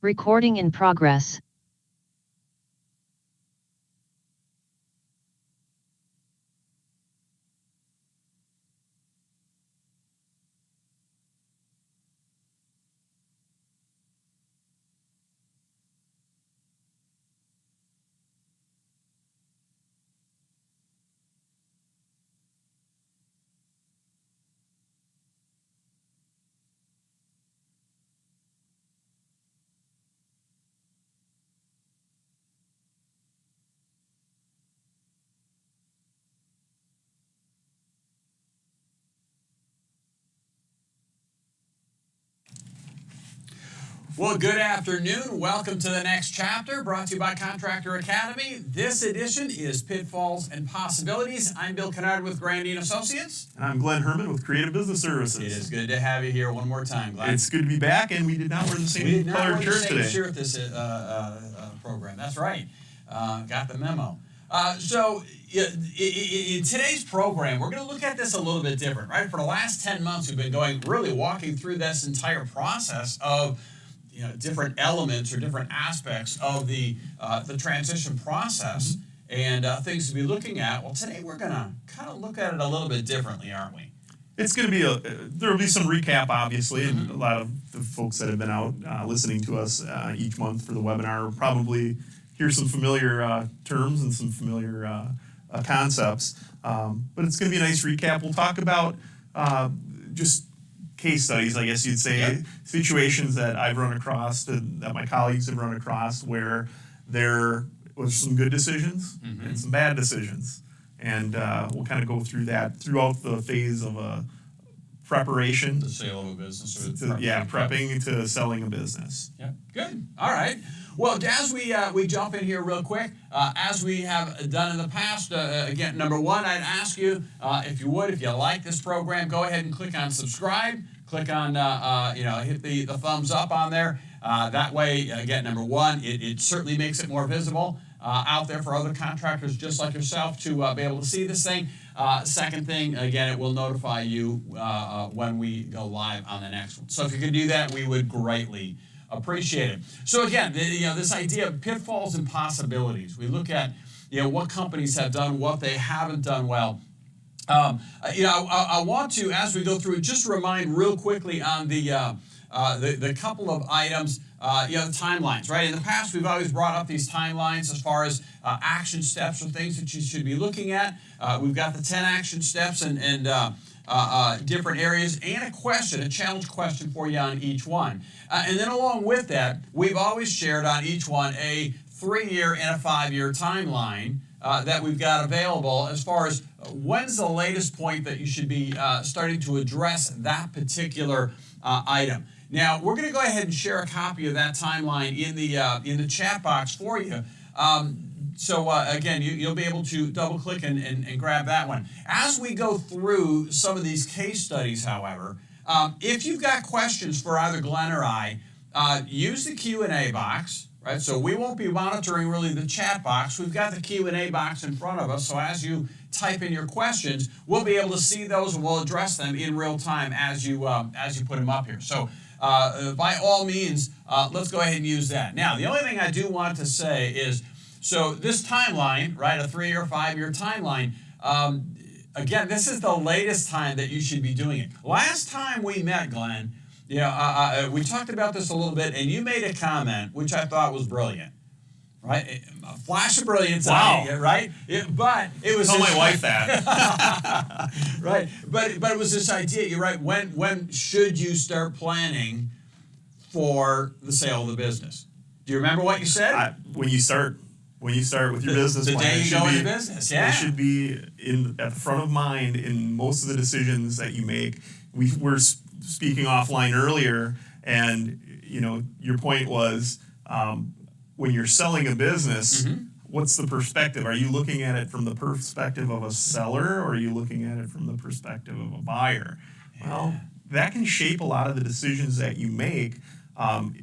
Recording in progress. Well, good afternoon. Welcome to the next chapter, brought to you by Contractor Academy. This edition is Pitfalls and Possibilities. I'm Bill Kinnard with Grandine Associates. And I'm Glen Herman with Creative Business Services. It is good to have you here one more time, Glenn. It's good to be back, and we did not wear the same colored shirt today. Shirt this program. That's right. Got the memo. In today's program, we're going to look at this a little bit different, right? For the last 10 months, we've been walking through this entire process of different elements or different aspects of the transition process and things to be looking at. Well, today we're going to kind of look at it a little bit differently, aren't we? It's going to be there will be some recap, obviously, and a lot of the folks that have been out listening to us each month for the webinar probably hear some familiar terms and some familiar concepts. But it's going to be a nice recap. We'll talk about just case studies, I guess you'd say, situations that I've run across, that my colleagues have run across, where there was some good decisions and some bad decisions. And we'll kind of go through that throughout the phase of a preparation. The sale of a business. Prepping to selling a business. Yeah, good. All right. Well, as we jump in here real quick, as we have done in the past, again, number one, I'd ask you, if you like this program, go ahead and click on subscribe. Click on, hit the thumbs up on there. That way, again, number one, it certainly makes it more visible out there for other contractors just like yourself to be able to see this thing. Second thing, again, it will notify you when we go live on the next one. So if you could do that, we would greatly appreciate it. So again, this idea of pitfalls and possibilities. We look at what companies have done, what they haven't done well. I want to, as we go through, just remind real quickly on the couple of items. The timelines, right? In the past, we've always brought up these timelines as far as action steps or things that you should be looking at. We've got the 10 action steps and different areas, and a challenge question for you on each one. And then along with that, we've always shared on each one a 3-year and a 5-year timeline that we've got available as far as when's the latest point that you should be starting to address that particular item. Now, we're going to go ahead and share a copy of that timeline in the chat box for you. Again, you'll be able to double-click and grab that one. As we go through some of these case studies, however, if you've got questions for either Glenn or I, use the Q&A box, right? So we won't be monitoring really the chat box. We've got the Q&A box in front of us, so as you type in your questions, we'll be able to see those and we'll address them in real time as you put them up here. So by all means, let's go ahead and use that. Now, the only thing I do want to say is, so this timeline, right, a 3-year, 5-year timeline, again, this is the latest time that you should be doing it. Last time we met, Glenn, we talked about this a little bit, and you made a comment, which I thought was brilliant, right? A flash of brilliance, wow. Right? But it was... Tell my wife that. Right, but it was this idea, you're right, when should you start planning for the sale of the business? Do you remember what you said? When you start with your business the plan. The day you go into business, yeah. It should be at the front of mind in most of the decisions that you make. We were speaking offline earlier, and your point was when you're selling a business, what's the perspective? Are you looking at it from the perspective of a seller, or are you looking at it from the perspective of a buyer? Yeah. Well, that can shape a lot of the decisions that you make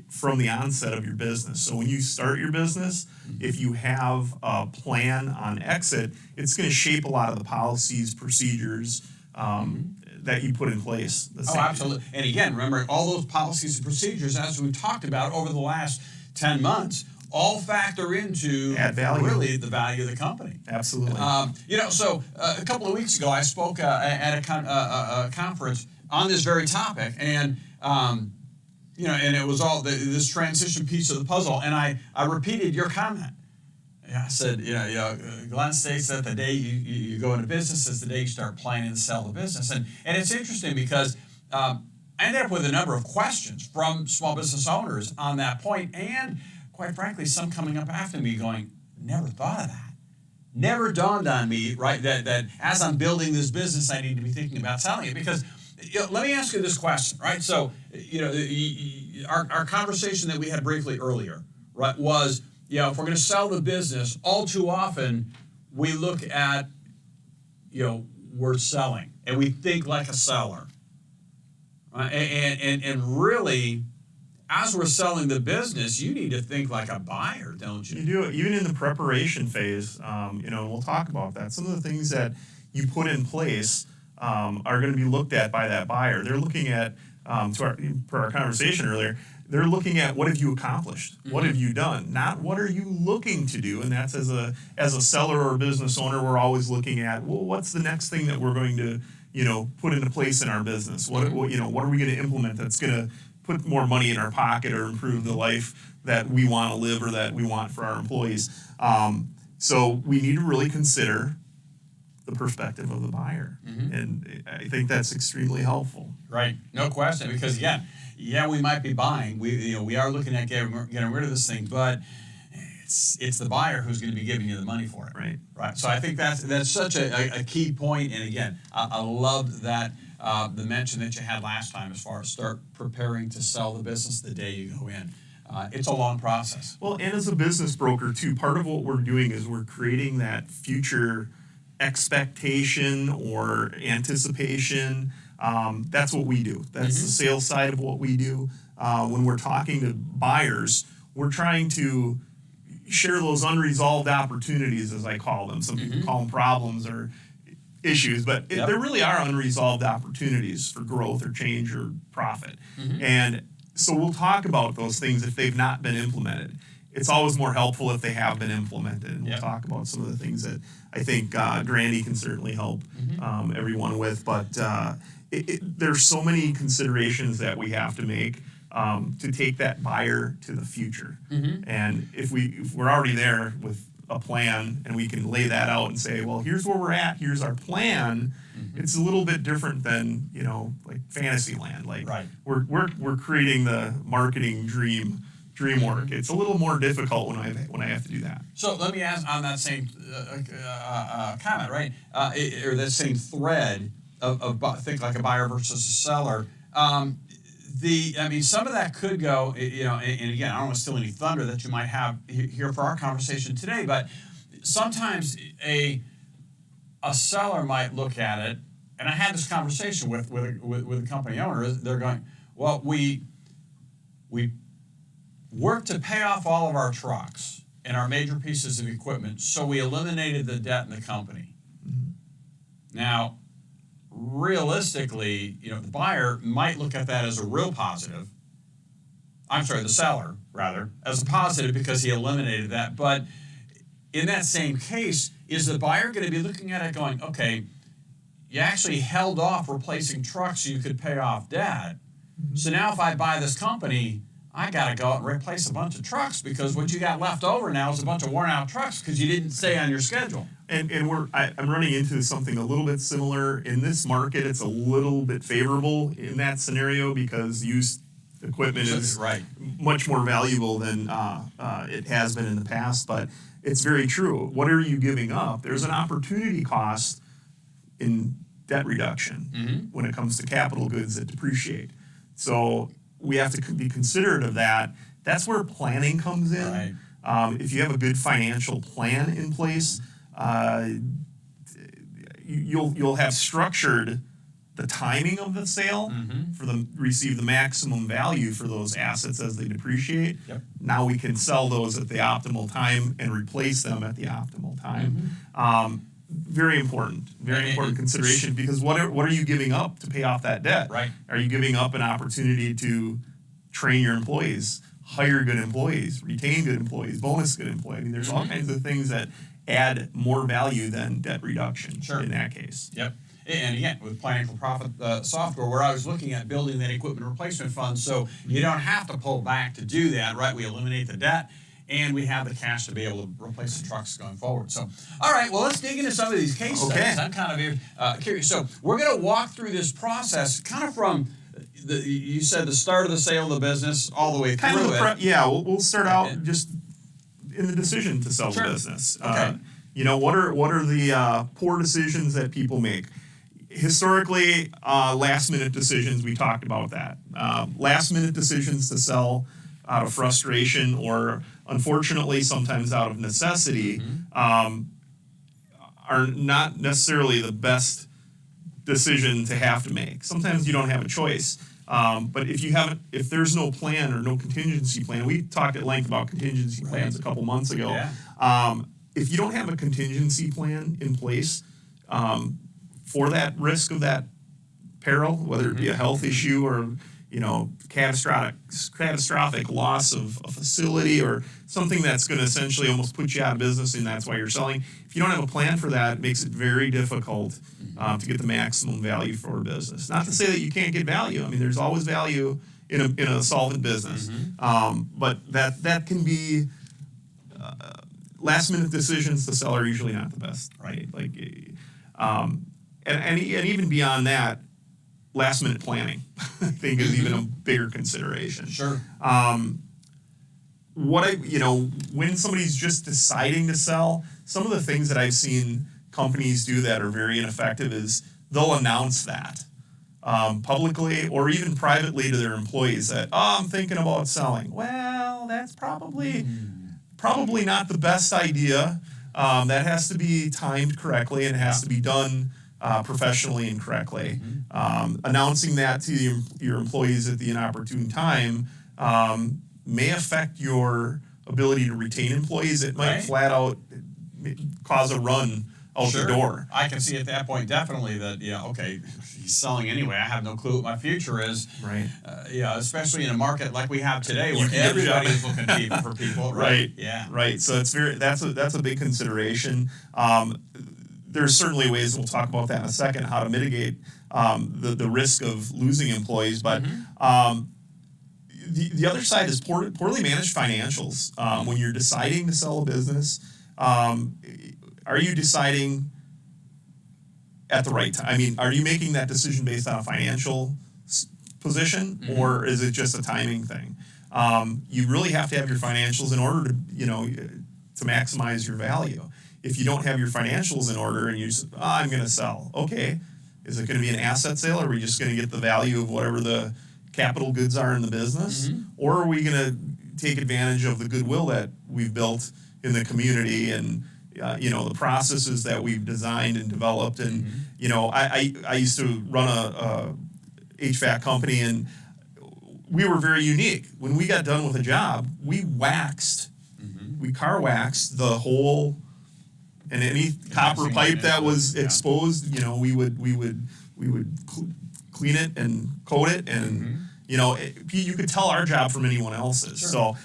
from the onset of your business. So when you start your business, if you have a plan on exit, it's going to shape a lot of the policies, procedures, that you put in place. Oh, absolutely. And again, remember all those policies and procedures, as we've talked about over the last 10 months, all factor into really the value of the company. Absolutely. So a couple of weeks ago, I spoke at a conference on this very topic, and and it was all this transition piece of the puzzle, and I repeated your comment. I said, Glenn states that the day you go into business is the day you start planning to sell the business. And it's interesting because I ended up with a number of questions from small business owners on that point, and quite frankly, some coming up after me going, never thought of that. Never dawned on me, right, that as I'm building this business, I need to be thinking about selling it. Because let me ask you this question, right? So, our conversation that we had briefly earlier, right, was, if we're going to sell the business, all too often we look at, we're selling, and we think like a seller. And really, as we're selling the business, you need to think like a buyer, don't you? You do, even in the preparation phase. We'll talk about that. Some of the things that you put in place are going to be looked at by that buyer. They're looking at, per our conversation earlier, they're looking at what have you accomplished, what have you done, not what are you looking to do. And that's as a seller or a business owner, we're always looking at, well, what's the next thing that we're going to put into place in our business? What are we going to implement that's going to put more money in our pocket or improve the life that we want to live or that we want for our employees? So we need to really consider the perspective of the buyer. And I think that's extremely helpful. Right, no question, because again, we might be buying. We are looking at getting rid of this thing, but it's the buyer who's going to be giving you the money for it. Right. So I think that's such a key point. And again, I loved that the mention that you had last time as far as start preparing to sell the business the day you go in. It's a long process. Well, and as a business broker too, part of what we're doing is we're creating that future expectation or anticipation. That's what we do. That's the sales side of what we do. When we're talking to buyers, we're trying to share those unresolved opportunities, as I call them. Some people call them problems or issues, but there really are unresolved opportunities for growth or change or profit. And so we'll talk about those things if they've not been implemented. It's always more helpful if they have been implemented. And we'll talk about some of the things that I think Grandy can certainly help everyone with. But there's so many considerations that we have to make to take that buyer to the future. And if we're already there with a plan and we can lay that out and say, well, here's where we're at, here's our plan, it's a little bit different than, like fantasy land. Like we're creating the marketing dream work. It's a little more difficult when I have to do that. So let me ask on that same comment, right? Or that same thread of think like a buyer versus a seller. Some of that could go, and again, I don't want to steal any thunder that you might have here for our conversation today, but sometimes a seller might look at it, and I had this conversation with a company owner. They're going, well, we worked to pay off all of our trucks and our major pieces of equipment, so we eliminated the debt in the company. Now, realistically, the buyer might look at that as a real positive. The seller, rather, as a positive because he eliminated that. But in that same case, is the buyer going to be looking at it going, okay, you actually held off replacing trucks so you could pay off debt. So now if I buy this company, I got to go out and replace a bunch of trucks because what you got left over now is a bunch of worn out trucks because you didn't stay on your schedule. And I'm running into something a little bit similar in this market. It's a little bit favorable in that scenario because used equipment is much more valuable than it has been in the past. But it's very true. What are you giving up? There's an opportunity cost in debt reduction when it comes to capital goods that depreciate. So we have to be considerate of that. That's where planning comes in. If you have a good financial plan in place, you'll have structured the timing of the sale for them to receive the maximum value for those assets as they depreciate. Now we can sell those at the optimal time and replace them at the optimal time. Very important consideration, because what are you giving up to pay off that debt? Right. Are you giving up an opportunity to train your employees, hire good employees, retain good employees, bonus good employees? I mean, there's all kinds of things that add more value than debt reduction in that case. Yep. And again, with Planning for Profit software, where I was looking at building that equipment replacement fund, so you don't have to pull back to do that, right? We eliminate the debt, and we have the cash to be able to replace the trucks going forward. So, all right, well, let's dig into some of these case studies. I'm kind of curious. So we're going to walk through this process kind of from, you said the start of the sale of the business all the way through it. We'll start out just in the decision to sell the business. Okay. What are the poor decisions that people make? Historically, last-minute decisions, we talked about that. Last-minute decisions to sell out of frustration or, unfortunately, sometimes out of necessity, are not necessarily the best decision to have to make. Sometimes you don't have a choice. But if there's no plan or no contingency plan, we talked at length about contingency plans a couple months ago. Yeah. If you don't have a contingency plan in place, for that risk of that peril, whether it be a health issue or catastrophic loss of a facility or something that's going to essentially almost put you out of business, and that's why you're selling. If you don't have a plan for that, it makes it very difficult to get the maximum value for a business. Not to say that you can't get value. I mean, there's always value in a solvent business, but that can be last minute decisions to sell are usually not the best, right? And even beyond that, last minute planning, I think, is even a bigger consideration. Sure. When somebody's just deciding to sell, some of the things that I've seen companies do that are very ineffective is they'll announce that publicly or even privately to their employees that, I'm thinking about selling. Well, that's probably not the best idea. That has to be timed correctly and it has to be done professionally and correctly. Announcing that to your employees at the inopportune time may affect your ability to retain employees. It might flat out cause a run out the door. I can see at that point definitely that, he's selling anyway. I have no clue what my future is. Right. Especially in a market like we have today where everybody's looking for people. Right. Yeah. Right. So that's a big consideration. There's certainly ways, we'll talk about that in a second, how to mitigate the risk of losing employees. But the other side is poorly managed financials. When you're deciding to sell a business, are you deciding at the right time? I mean, are you making that decision based on a financial position, or is it just a timing thing? You really have to have your financials in order to maximize your value. If you don't have your financials in order and you just, I'm going to sell. Okay. Is it going to be an asset sale? Or are we just going to get the value of whatever the capital goods are in the business? Or are we going to take advantage of the goodwill that we've built in the community and, the processes that we've designed and developed? And, I used to run a HVAC company, and we were very unique. When we got done with a job, we car waxed the whole. And any copper pipe that was exposed, we would clean it and coat it, and you could tell our job from anyone else's. Sure. So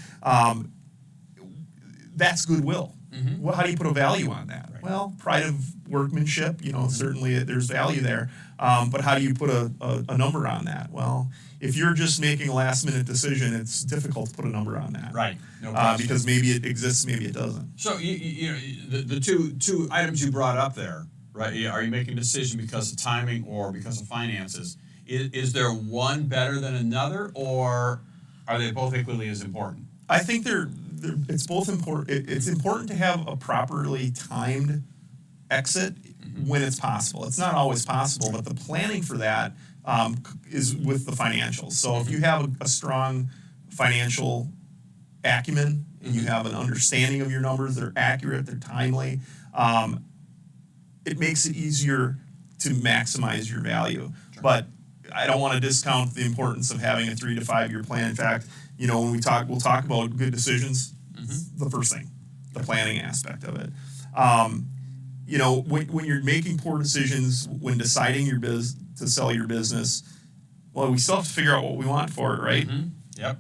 that's goodwill. Well, how do you put a value on that? Right. Well, pride of workmanship. Certainly there's value there. But how do you put a number on that? Well, if you're just making a last minute decision, it's difficult to put a number on that. Right. No because maybe it exists, maybe it doesn't. So the two items you brought up there, right? Are you making a decision because of timing or because of finances? Is there one better than another, or are they both equally as important? I think it's both important. It's important to have a properly timed exit when it's possible. It's not always possible, but the planning for that is with the financials. So if you have a strong financial acumen and you have an understanding of your numbers, they're accurate, they're timely, it makes it easier to maximize your value. Sure. But I don't want to discount the importance of having a 3 to 5 year plan. In fact, when we'll talk about good decisions. The first thing, the planning aspect of it. when you're making poor decisions, when deciding to sell your business, well, we still have to figure out what we want for it, right? Mm-hmm. Yep.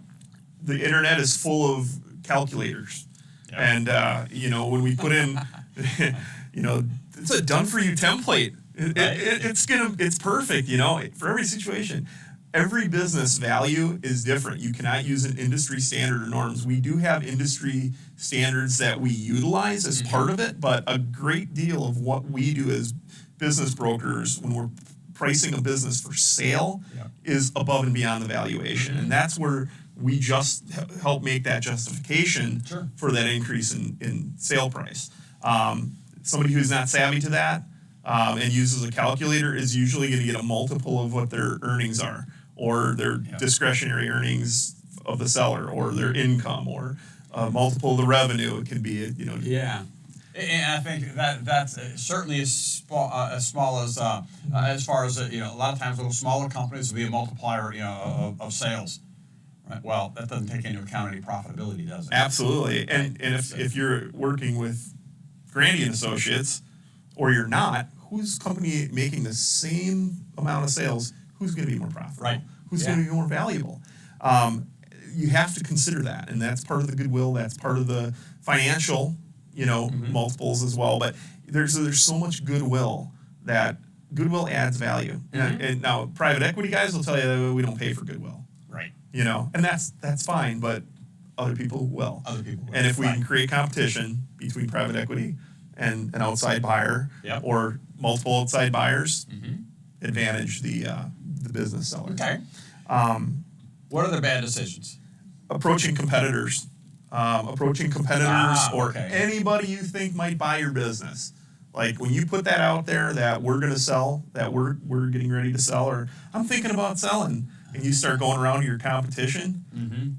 The internet is full of calculators. Yep. And, when we put in, it's a done-for-you template. It's perfect, for every situation. Every business value is different. You cannot use an industry standard or norms. We do have industry standards that we utilize as part of it, but a great deal of what we do as business brokers when we're pricing a business for sale is above and beyond the valuation. And that's where we just help make that justification for that increase in sale price. Somebody who's not savvy to that and uses a calculator is usually going to get a multiple of what their earnings are, or their discretionary earnings of the seller, or their income, or a multiple of the revenue. It can be, Yeah. And I think that's certainly as small as far as a lot of times little smaller companies will be a multiplier of sales, right? Well, that doesn't take into account any profitability, does it? Absolutely. And if you're working with Grandy and Associates, or you're not, whose company making the same amount of sales, who's going to be more profitable? Right. Who's going to be more valuable? You have to consider that, and that's part of the goodwill. That's part of the financial, multiples as well. But there's so much goodwill that goodwill adds value. And now private equity guys will tell you that we don't pay for goodwill. Right. And that's fine, but other people will. And if we can create competition between private equity and an outside buyer, or multiple outside buyers, advantage the business seller. Okay. What are the bad decisions? Approaching competitors. Or anybody you think might buy your business. Like when you put that out there that we're going to sell, that we're getting ready to sell, or I'm thinking about selling, and you start going around to your competition,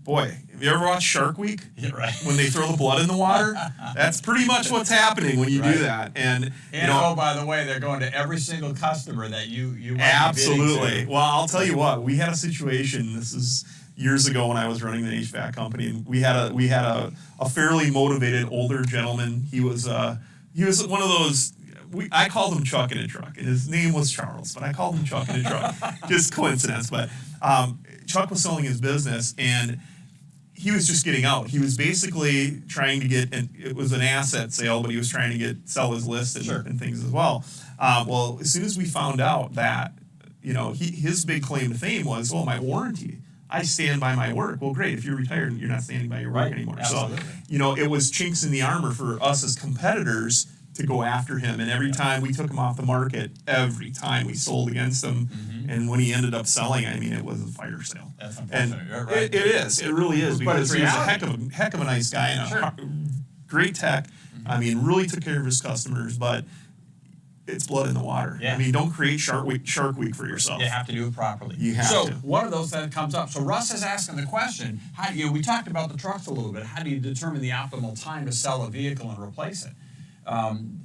boy, have you ever watched Shark Week? Yeah, right. When they throw the blood in the water? That's pretty much what's happening when you do that. And oh, by the way, they're going to every single customer that you might absolutely. be bidding to. Well, I'll tell you what, we had a situation, this is years ago when I was running the HVAC company, and we had a fairly motivated older gentleman. He was one of those, I called him Chuck in a Truck, and his name was Charles, but I called him Chuck in a Truck. Just coincidence, but Chuck was selling his business, and he was just getting out. He was basically trying to it was an asset sale, but he was trying to sell his list and things as well. Well, as soon as we found out that, his big claim to fame was, my warranty. I stand by my work. Well, great. If you're retired, you're not standing by your work anymore. Absolutely. So, it was chinks in the armor for us as competitors to go after him. And every time we took him off the market, every time we sold against him. And when he ended up selling, it was a fire sale. That's and unfortunate. it is. It really is. Because he was a heck of a nice guy and a great tech. Really took care of his customers, but it's blood in the water. Yeah. Don't create Shark Week for yourself. You have to do it properly. You have to. One of those that comes up. So Russ is asking the question, we talked about the trucks a little bit. How do you determine the optimal time to sell a vehicle and replace it? On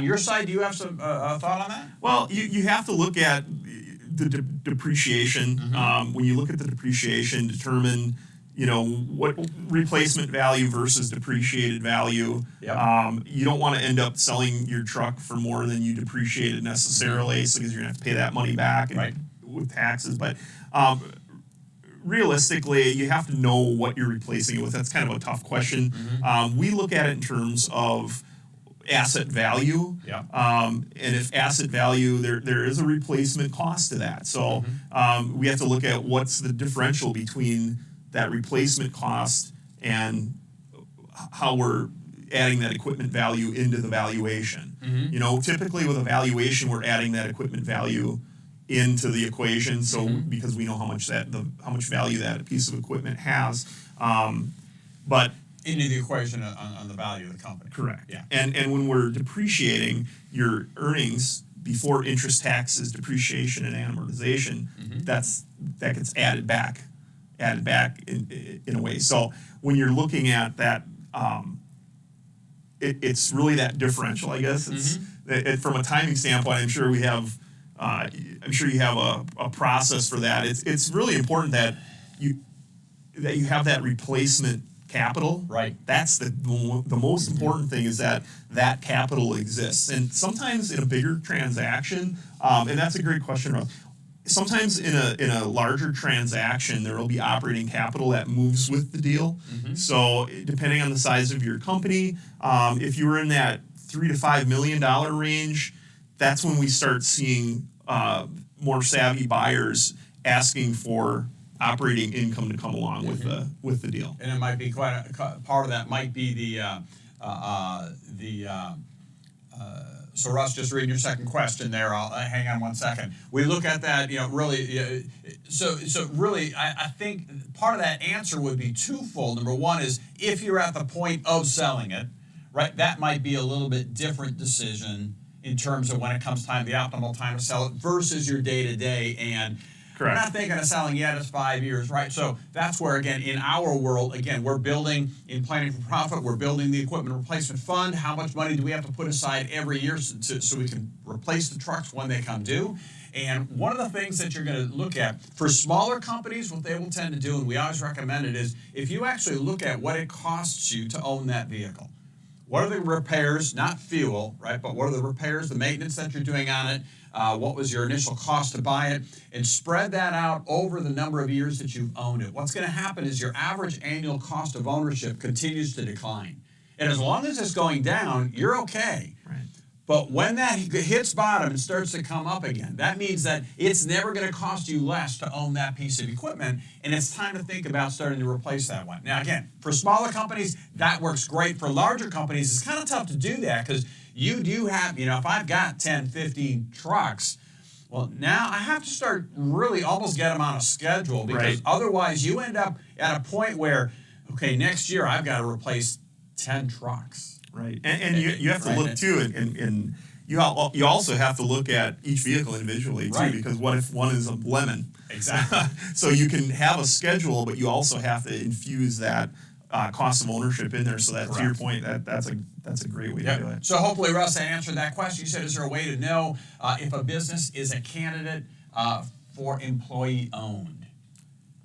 your side, do you have some thought on that? Well, you have to look at the depreciation. When you look at the depreciation, determine what replacement value versus depreciated value. You don't want to end up selling your truck for more than you depreciated necessarily, because you're going to have to pay that money back with taxes. But realistically, you have to know what you're replacing it with. That's kind of a tough question. We look at it in terms of asset value. And if asset value, there is a replacement cost to that. So we have to look at what's the differential between that replacement cost and how we're adding that equipment value into the valuation. Typically with a valuation, we're adding that equipment value into the equation. So because we know how much value that piece of equipment has, but into the equation on the value of the company. Correct. Yeah. And when we're depreciating your earnings before interest, taxes, depreciation, and amortization, that gets added back in a way. So when you're looking at that, it's really that differential, I guess. It's from a timing standpoint. I'm sure you have a process for that. It's really important that you have that replacement capital. Right. That's the most important thing, is that capital exists. And sometimes in a bigger transaction, and that's a great question, Russ. Sometimes in a larger transaction, there will be operating capital that moves with the deal. So depending on the size of your company, if you were in that $3 to $5 million range, that's when we start seeing more savvy buyers asking for operating income to come along with the deal. And it might be quite part of that might be so Russ, just reading your second question there. I'll hang on one second. We look at that, really. So really, I think part of that answer would be twofold. Number one is if you're at the point of selling it, right? That might be a little bit different decision in terms of when it comes time, the optimal time to sell it versus your day to day. And Correct. we're not thinking of selling yet. It's 5 years, right? So that's where, again, in our world, again, we're building in planning for profit. We're building the equipment replacement fund. How much money do we have to put aside every year so we can replace the trucks when they come due? And one of the things that you're going to look at for smaller companies, what they will tend to do, and we always recommend it, is if you actually look at what it costs you to own that vehicle. What are the repairs, not fuel, right? But what are the repairs, the maintenance that you're doing on it? What was your initial cost to buy it? And spread that out over the number of years that you've owned it. What's going to happen is your average annual cost of ownership continues to decline. And as long as it's going down, you're okay. Right. But when that hits bottom and starts to come up again, that means that it's never going to cost you less to own that piece of equipment, and it's time to think about starting to replace that one. Now, again, for smaller companies, that works great. For larger companies, it's kind of tough to do that because you do have, if I've got 10, 15 trucks, well, now I have to start really almost get them on a schedule because otherwise you end up at a point where, okay, next year I've got to replace 10 trucks. Right, and you have to look too, and you also have to look at each vehicle individually too, because what if one is a lemon? Exactly. So you can have a schedule, but you also have to infuse that cost of ownership in there. So that, to your point, that's a great way to do it. So hopefully, Russ, I answered that question. You said, is there a way to know if a business is a candidate for employee owned?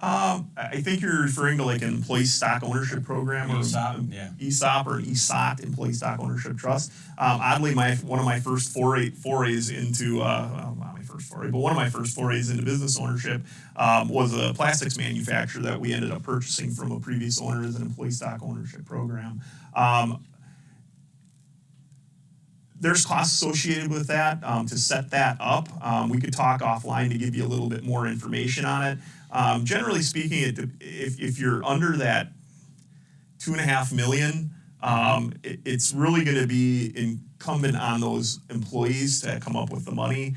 I think you're referring to like an employee stock ownership program, or ESOP, ESOP or ESOT, employee stock ownership trust. Oddly, one of my first forays into not my first foray, but one of my first forays into business ownership was a plastics manufacturer that we ended up purchasing from a previous owner as an employee stock ownership program. There's costs associated with that to set that up. We could talk offline to give you a little bit more information on it. Generally speaking, if you're under that $2.5 million, it's really going to be incumbent on those employees to come up with the money,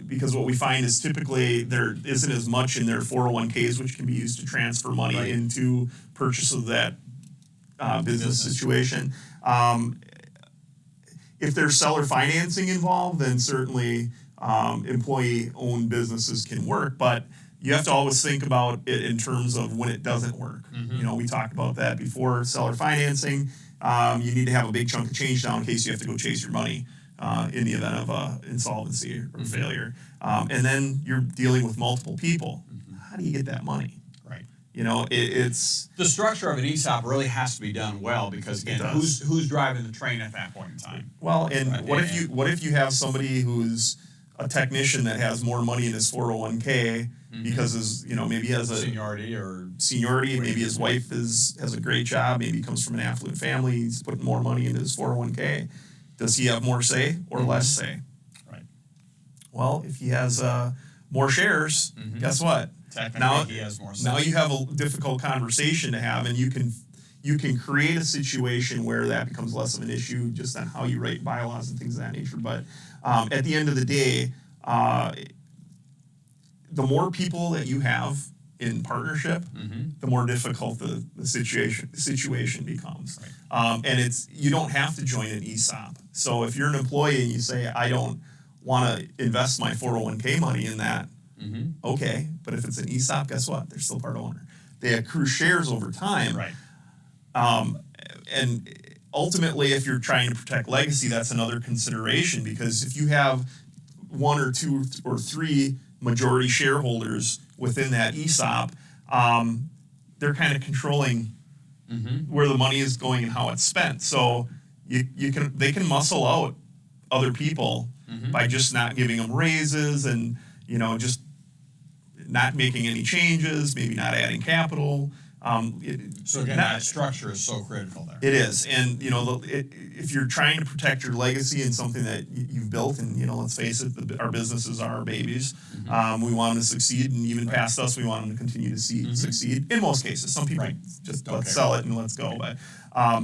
because what we find is typically there isn't as much in their 401ks, which can be used to transfer money into purchase of that business situation. If there's seller financing involved, then certainly employee-owned businesses can work, but you have to always think about it in terms of when it doesn't work. We talked about that before. Seller financing, you need to have a big chunk of change down in case you have to go chase your money in the event of insolvency or failure. And then you're dealing with multiple people. How do you get that money? Right. It's the structure of an ESOP really has to be done well because again, who's driving the train at that point in time? Well, and what if you have somebody who's a technician that has more money in his 401k because maybe he has a seniority, maybe his wife has a great job, maybe he comes from an affluent family, he's putting more money into his 401k. Does he have more say or less say? Right. Well, if he has more shares, guess what? Technically, he has more say. Now you have a difficult conversation to have, and you can create a situation where that becomes less of an issue just on how you write bylaws and things of that nature. But at the end of the day, the more people that you have in partnership, the more difficult the situation becomes. Right. And you don't have to join an ESOP. So if you're an employee and you say, I don't want to invest my 401k money in that, okay. But if it's an ESOP, guess what? They're still part owner. They accrue shares over time. Right. And ultimately, if you're trying to protect legacy, that's another consideration, because if you have one or two or three majority shareholders within that ESOP, they're kind of controlling where the money is going and how it's spent. So they can muscle out other people by just not giving them raises and, just not making any changes, maybe not adding capital. So again, that structure is so critical there. It is, and if you're trying to protect your legacy and something that you've built, and let's face it, our businesses are our babies. We want them to succeed, and even past us, we want them to continue to succeed. In most cases, some people just let's sell it and let's go. But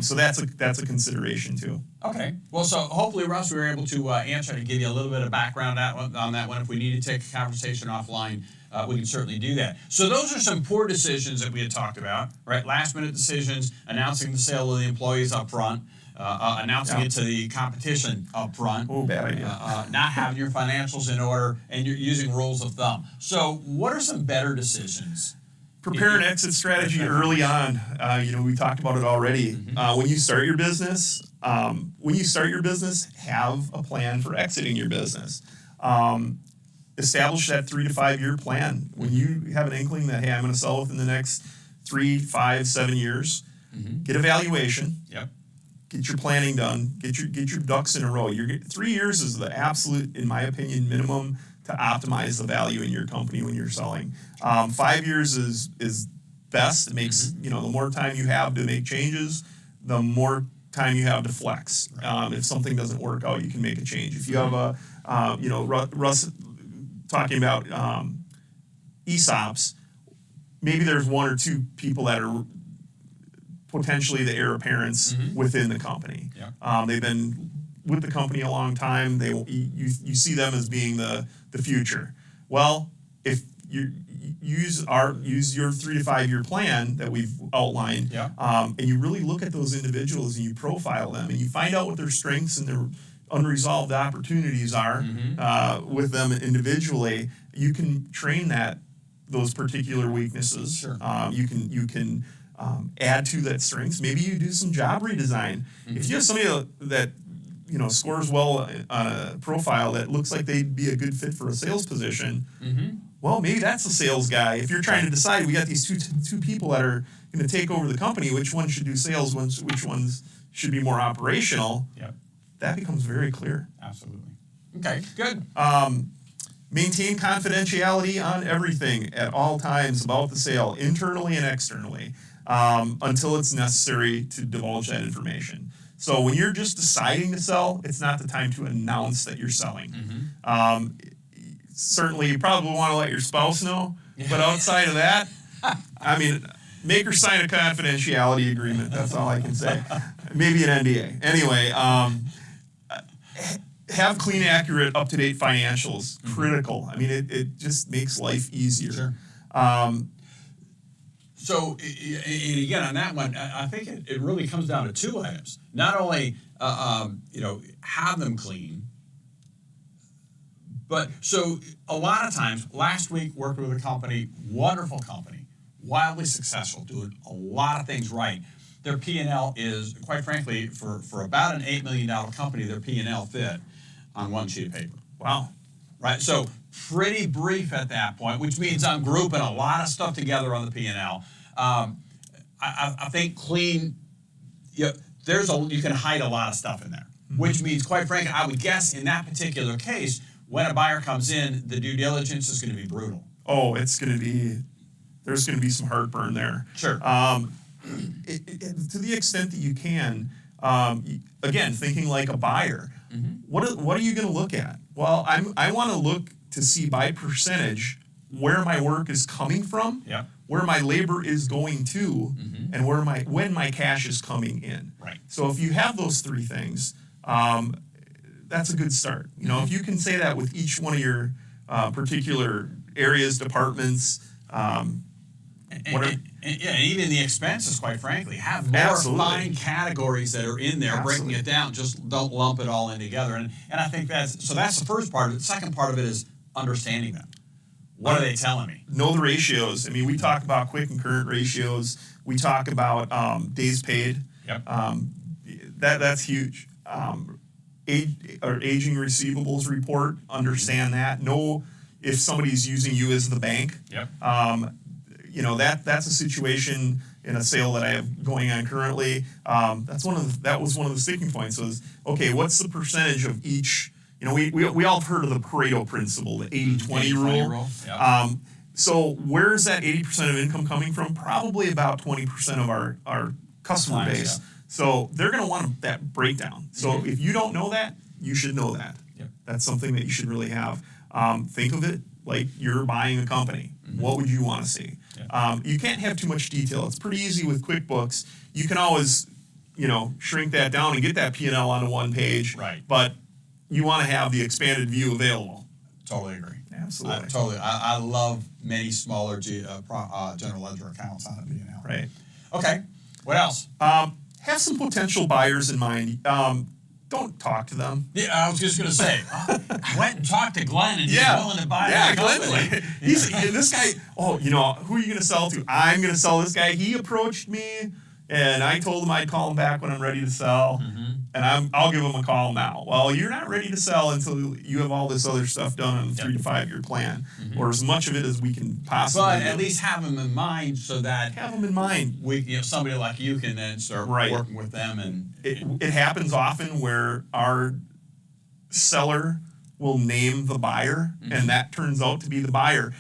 so that's a consideration too. Okay. Well, so hopefully, Russ, we were able to answer and give you a little bit of background on that one. If we need to take a conversation offline, we can certainly do that. So those are some poor decisions that we had talked about, right? Last-minute decisions, announcing the sale of the employees up front, announcing it to the competition up front. Oh, bad idea. Not having your financials in order, and you're using rules of thumb. So what are some better decisions? Prepare an exit strategy early on. We talked about it already. When you start your business, have a plan for exiting your business. Establish that 3 to 5 year plan. When you have an inkling that, hey, I'm going to sell within the next 3, 5, 7 years, get a valuation. Yep. Get your planning done. Get your ducks in a row. 3 years is the absolute, in my opinion, minimum to optimize the value in your company when you're selling. 5 years is best. It makes the more time you have to make changes, the more time you have to flex. Right. If something doesn't work out, you can make a change. If you have Russ talking about ESOPs, maybe there's 1 or 2 people that are potentially the heir apparents within the company. Yeah. They've been with the company a long time. You see them as being the future. Well, if you use your 3 to 5 year plan that we've outlined, and you really look at those individuals and you profile them and you find out what their strengths and their unresolved opportunities are with them individually, you can train those particular weaknesses. Sure. You can add to that strengths. Maybe you do some job redesign. If you have somebody that scores well on a profile that looks like they'd be a good fit for a sales position, well, maybe that's the sales guy. If you're trying to decide, we got these two people that are going to take over the company, which one should do sales, which ones should be more operational. Yep. That becomes very clear. Absolutely. Okay, good. Maintain confidentiality on everything at all times about the sale, internally and externally, until it's necessary to divulge that information. So when you're just deciding to sell, it's not the time to announce that you're selling. Certainly, you probably want to let your spouse know, but outside of that, make her sign a confidentiality agreement. That's all I can say. Maybe an NDA. Anyway, have clean, accurate, up-to-date financials. Critical. It just makes life easier. Sure. So, and again, on that one, I think it really comes down to 2 items. Not only, have them clean, but so a lot of times, last week worked with a company, wonderful company, wildly successful, doing a lot of things right. Their P&L is, quite frankly, for about an $8 million company, their P&L fit on 1 sheet of paper. Wow. Right, so pretty brief at that point, which means I'm grouping a lot of stuff together on the P&L. I think clean, you can hide a lot of stuff in there, which means, quite frankly, I would guess in that particular case, when a buyer comes in, the due diligence is going to be brutal. Oh, there's going to be some heartburn there. Sure. To the extent that you can, again, thinking like a buyer, what are you going to look at? Well, I want to look to see by percentage where my work is coming from, where my labor is going to, and when my cash is coming in. Right. So if you have those 3 things, that's a good start. If you can say that with each one of your particular areas, departments, and even the expenses, quite frankly, have more fine categories that are in there, breaking it down. Just don't lump it all in together. And I think that's the first part of it. The second part of it is understanding them. What are they telling me? Know the ratios. We talk about quick and current ratios. We talk about days paid. Yep. That's huge. Aging receivables report. Understand that. Know if somebody's using you as the bank. Yep. That's a situation. in a sale that I have going on currently. That was one of the sticking points was, okay, what's the percentage of each, we all have heard of the Pareto principle, the 80-20 rule. Yep. So where's that 80% of income coming from? Probably about 20% of our customer base. Yeah. So they're going to want that breakdown. So if you don't know that, you should know that. Yep. That's something that you should really have. Think of it like you're buying a company. What would you want to see? Yeah. You can't have too much detail. It's pretty easy with QuickBooks. You can always, shrink that down and get that P&L onto one page. Right. But you want to have the expanded view available. Totally agree. Absolutely. I love many smaller general ledger accounts on a P&L. Right. Okay. What else? Have some potential buyers in mind. Don't talk to them. Yeah, I was just going to say, I went and talked to Glenn, and he's willing to buy our company. He's this guy. Oh, who are you going to sell to? I'm going to sell this guy. He approached me, and I told him I'd call him back when I'm ready to sell, and I'll give him a call now. Well, you're not ready to sell until you have all this other stuff done on a 3 to 5 year plan, or as much of it as we can possibly. But do. at least have them in mind so that have them in mind. Somebody like you can then start working with them, and it happens often where our seller will name the buyer, and that turns out to be the buyer.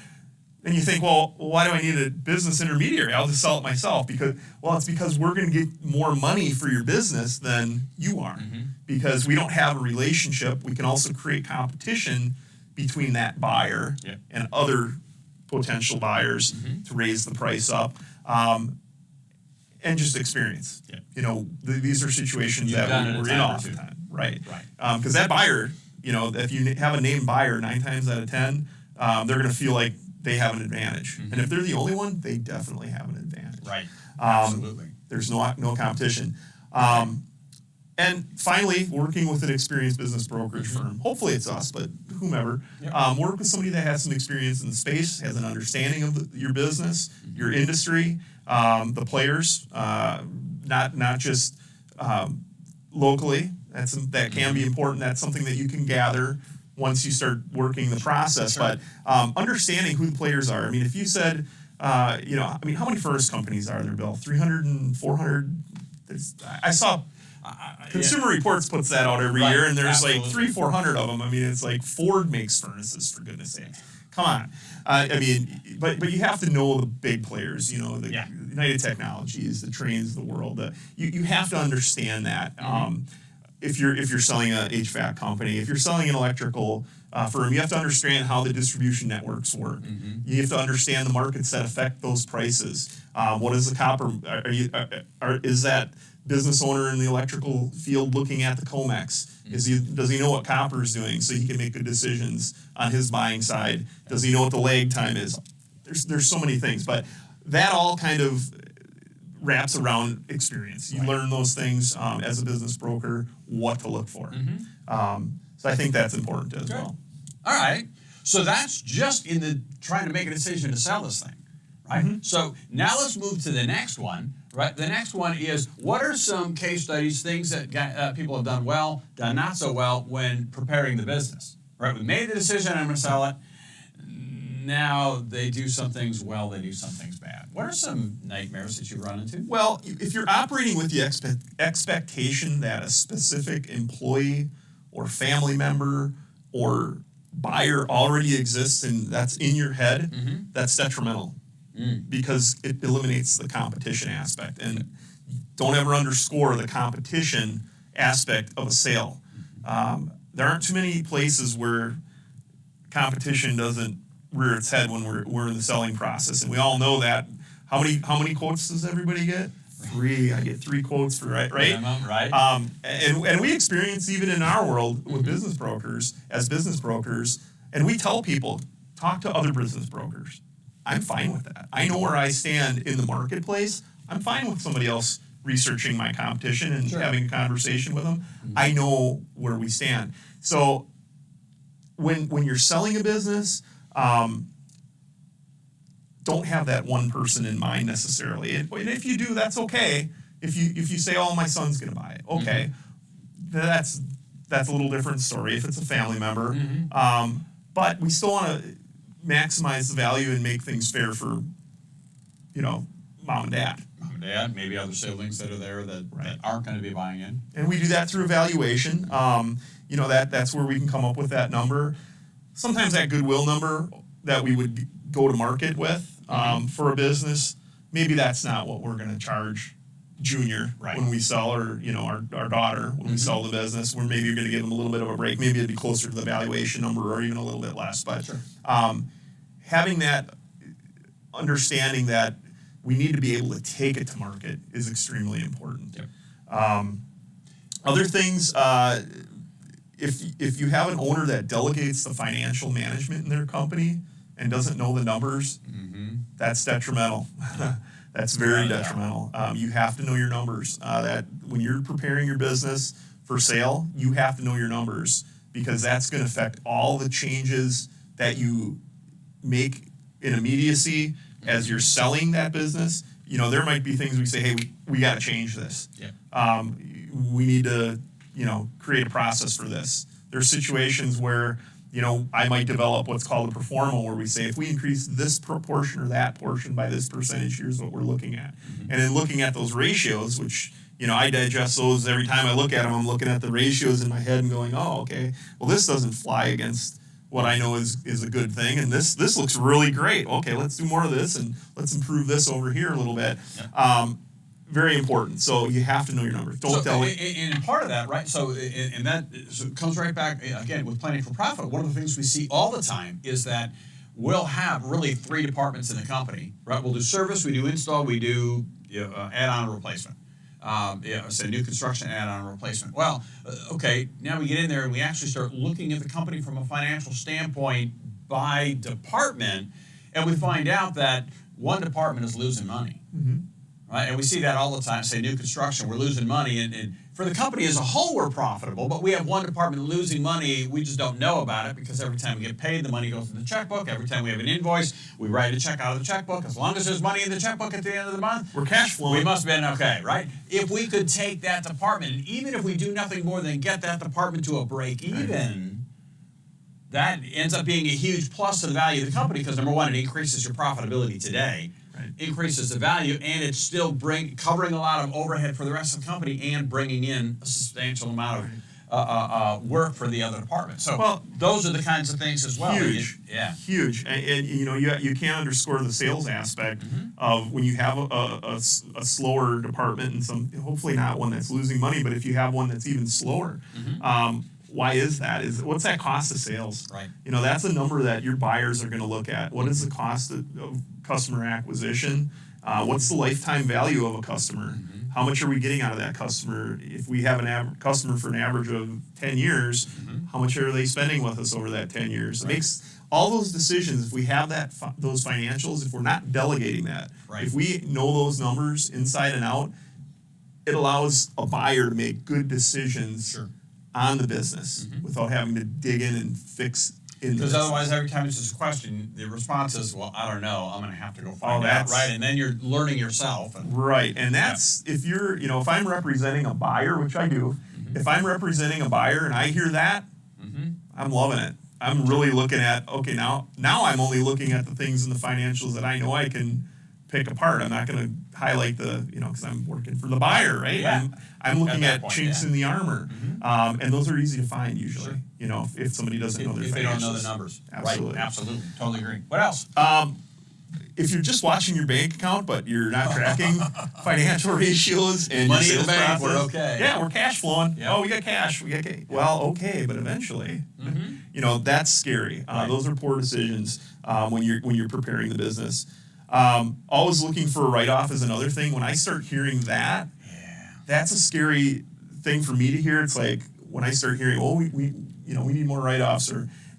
And you think, well, why do I need a business intermediary? I'll just sell it myself. It's because we're going to get more money for your business than you are. Because we don't have a relationship. We can also create competition between that buyer and other potential buyers to raise the price up. And just experience. These are situations that we're in all the time. Right. Because that buyer, if you have a named buyer 9 times out of 10, they're going to feel like they have an advantage. And if they're the only one, they definitely have an advantage. Right. Absolutely. There's no competition. And finally, working with an experienced business brokerage firm. Hopefully it's us, but whomever. Work with somebody that has some experience in the space, has an understanding of your business, your industry, the players, not just locally. That can be important. That's something that you can gather once you start working the process. Sure. But understanding who the players are. I mean, if you said, how many first companies are there, Bill? 300 and 400? I saw Consumer Reports puts that out every year, and there's like 300-400 of them. I mean, it's like Ford makes furnaces, for goodness sake. Come on. But you have to know the big players, the United Technologies, the Trains of the world. You have to understand that. If you're selling an HVAC company, if you're selling an electrical firm, you have to understand how the distribution networks work. You have to understand the markets that affect those prices. What is the copper? Is that business owner in the electrical field looking at the COMEX? Does he know what copper is doing so he can make good decisions on his buying side? Does he know what the lag time is? There's so many things, but that all kind of wraps around experience. You learn those things as a business broker, what to look for. So I think that's important as well. All right. So that's just in the trying to make a decision to sell this thing, right? So now let's move to the next one, right? The next one is, what are some case studies, things that people have done well, done not so well when preparing the business, right? We made the decision, I'm going to sell it. Now they do some things well, they do some things bad. What are some nightmares that you run into? Well, if you're operating with the expectation that a specific employee or family member or buyer already exists and that's in your head, that's detrimental because it eliminates the competition aspect. And don't ever underscore the competition aspect of a sale. There aren't too many places where competition doesn't rear its head when we're in the selling process, and we all know that. How many quotes does everybody get? 3. I get 3 quotes for right. Right. And we experience even in our world with business brokers, and we tell people, talk to other business brokers. I'm fine with that. I know where I stand in the marketplace. I'm fine with somebody else researching my competition and having a conversation with them. I know where we stand. So when you're selling a business, don't have that one person in mind necessarily. And if you do, that's okay. If you say, "Oh, my son's going to buy it," okay, that's a little different story. If it's a family member, but we still want to maximize the value and make things fair for, mom and dad. mom and dad, maybe other siblings that are there that aren't going to be buying in. And we do that through evaluation. That's where we can come up with that number. Sometimes that goodwill number that we would go to market with for a business, maybe that's not what we're going to charge Junior when we sell, or our daughter when we sell the business. We're maybe going to give them a little bit of a break. Maybe it'd be closer to the valuation number, or even a little bit less. But having that understanding that we need to be able to take it to market is extremely important. Other things, if you have an owner that delegates the financial management in their company and doesn't know the numbers, that's detrimental. That's very detrimental. You have to know your numbers. That when you're preparing your business for sale, you have to know your numbers, because that's going to affect all the changes that you make in immediacy as you're selling that business. There might be things we say, hey, we got to change this. We need to, create a process for this. There's situations where, I might develop what's called a performa, where we say, if we increase this proportion or that portion by this percentage, here's what we're looking at. And then looking at those ratios, which, I digest those every time I look at them. I'm looking at the ratios in my head and going, oh, okay, well, this doesn't fly against what I know is a good thing. And this looks really great. Okay, let's do more of this, and let's improve this over here a little bit. Very important. So you have to know your numbers. Don't tell it. And part of that, right? So it comes right back again with planning for profit. One of the things we see all the time is that we'll have really 3 departments in the company, right? We'll do service, we do install, we do add-on replacement. Say new construction, add-on replacement. Well, okay, now we get in there and we actually start looking at the company from a financial standpoint by department, and we find out that one department is losing money. Right? And we see that all the time. Say new construction, we're losing money, and for the company as a whole, we're profitable, but we have one department losing money. We just don't know about it, because every time we get paid, the money goes in the checkbook. Every time we have an invoice, we write a check out of the checkbook. As long as there's money in the checkbook at the end of the month, we're cash flowing. We must have been okay, right? If we could take that department, and even if we do nothing more than get that department to a break even, that ends up being a huge plus to the value of the company, because number one, it increases your profitability today. Increases the value, and it's still covering a lot of overhead for the rest of the company and bringing in a substantial amount of work for the other departments. So those are the kinds of things as well. Huge, huge, and you can't underscore the sales aspect of when you have a slower department, and hopefully not one that's losing money, but if you have one that's even slower. Why is that? What's that cost of sales? Right. That's a number that your buyers are going to look at. What is the cost of customer acquisition? What's the lifetime value of a customer? How much are we getting out of that customer? If we have a customer for an average of 10 years, how much are they spending with us over that 10 years? It makes all those decisions, if we have those financials, if we're not delegating that, if we know those numbers inside and out, it allows a buyer to make good decisions on the business without having to dig in and fix in. Because otherwise, every time it's just a question, the response is, well, I don't know. I'm going to have to go find out, right? And then you're learning yourself. And that's, if you're, if I'm representing a buyer, which I do, if I'm representing a buyer and I hear that, I'm loving it. I'm really looking at, okay, now I'm only looking at the things in the financials that I know I can pick apart. I'm not going to highlight the, because I'm working for the buyer, right? I'm looking at chinks in the armor. And those are easy to find usually, if somebody doesn't know their financials. If they don't know the numbers. Absolutely. Right, absolutely. Totally agree. What else? If you're just watching your bank account, but you're not tracking financial ratios and money your in the sales bank, process, we're okay. Yeah, we're cash flowing. Yep. Oh, we got cash. Well, okay, but eventually, that's scary. Those are poor decisions when you're preparing the business. Always looking for a write-off is another thing. When I start hearing that, that's a scary thing for me to hear. It's like when I start hearing, we need more write-offs,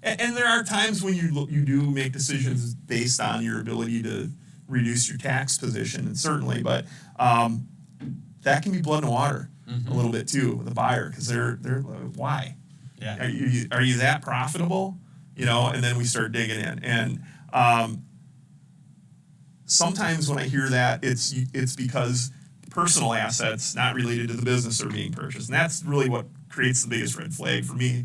and there are times when you do make decisions based on your ability to reduce your tax position, and certainly, but that can be blood in the water a little bit too with the buyer, because they're like, why? Yeah. Are you that profitable? And then we start digging in, and sometimes when I hear that, it's because personal assets not related to the business are being purchased, and that's really what creates the biggest red flag for me.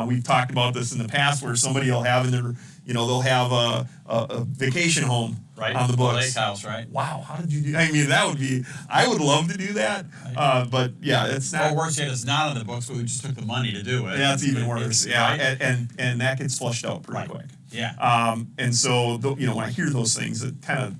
We've talked about this in the past, where somebody will have in they'll have a vacation home Right. on the books. Lake house, right? Wow, how did you do? I mean, I would love to do that, but yeah, it's not. Or worse yet, it's not on the books, but we just took the money to do it. Yeah, it's even worse. Yeah, Right? and that gets flushed out pretty quick. Yeah. And so when I hear those things, it kind of.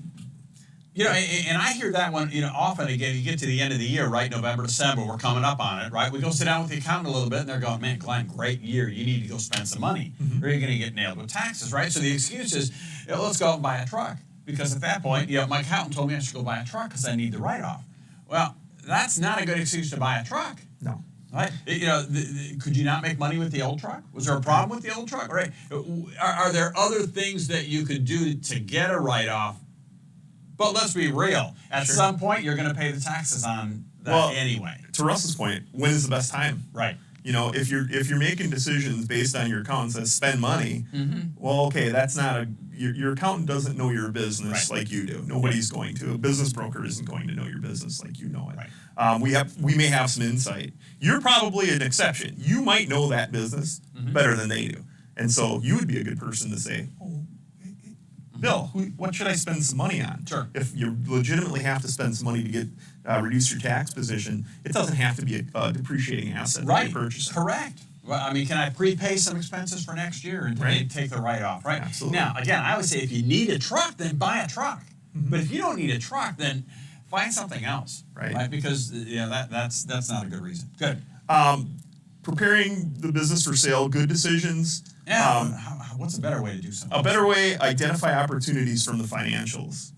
And I hear that one, often again, you get to the end of the year, right? November, December, we're coming up on it, right? We go sit down with the accountant a little bit and they're going, man, Glenn, great year. You need to go spend some money or you're going to get nailed with taxes, right? So the excuse is, let's go out and buy a truck. Because at that point, my accountant told me I should go buy a truck because I need the write-off. Well, that's not a good excuse to buy a truck. No. Right? Could you not make money with the old truck? Was there a problem with the old truck? Right? Are there other things that you could do to get a write-off? But let's be real. At some point, you're going to pay the taxes on that anyway. To Russ's point, when is the best time? Right. If you're making decisions based on your accountant that spend money, well, okay, that's not your accountant doesn't know your business like you do. Nobody's going to. A business broker isn't going to know your business like you know it. Right. We may have some insight. You're probably an exception. You might know that business better than they do, and so you would be a good person to say, Bill, what should I spend some money on? Sure. If you legitimately have to spend some money to get reduce your tax position, it doesn't have to be a depreciating asset that you're purchasing. Correct. Well, I mean, can I prepay some expenses for next year and take the write-off, right? Absolutely. Now, again, I would say if you need a truck, then buy a truck. But if you don't need a truck, then find something else, right? Because that's not a good reason. Good. Preparing the business for sale, good decisions. Yeah. What's a better way to do something? A better way, identify opportunities from the financials.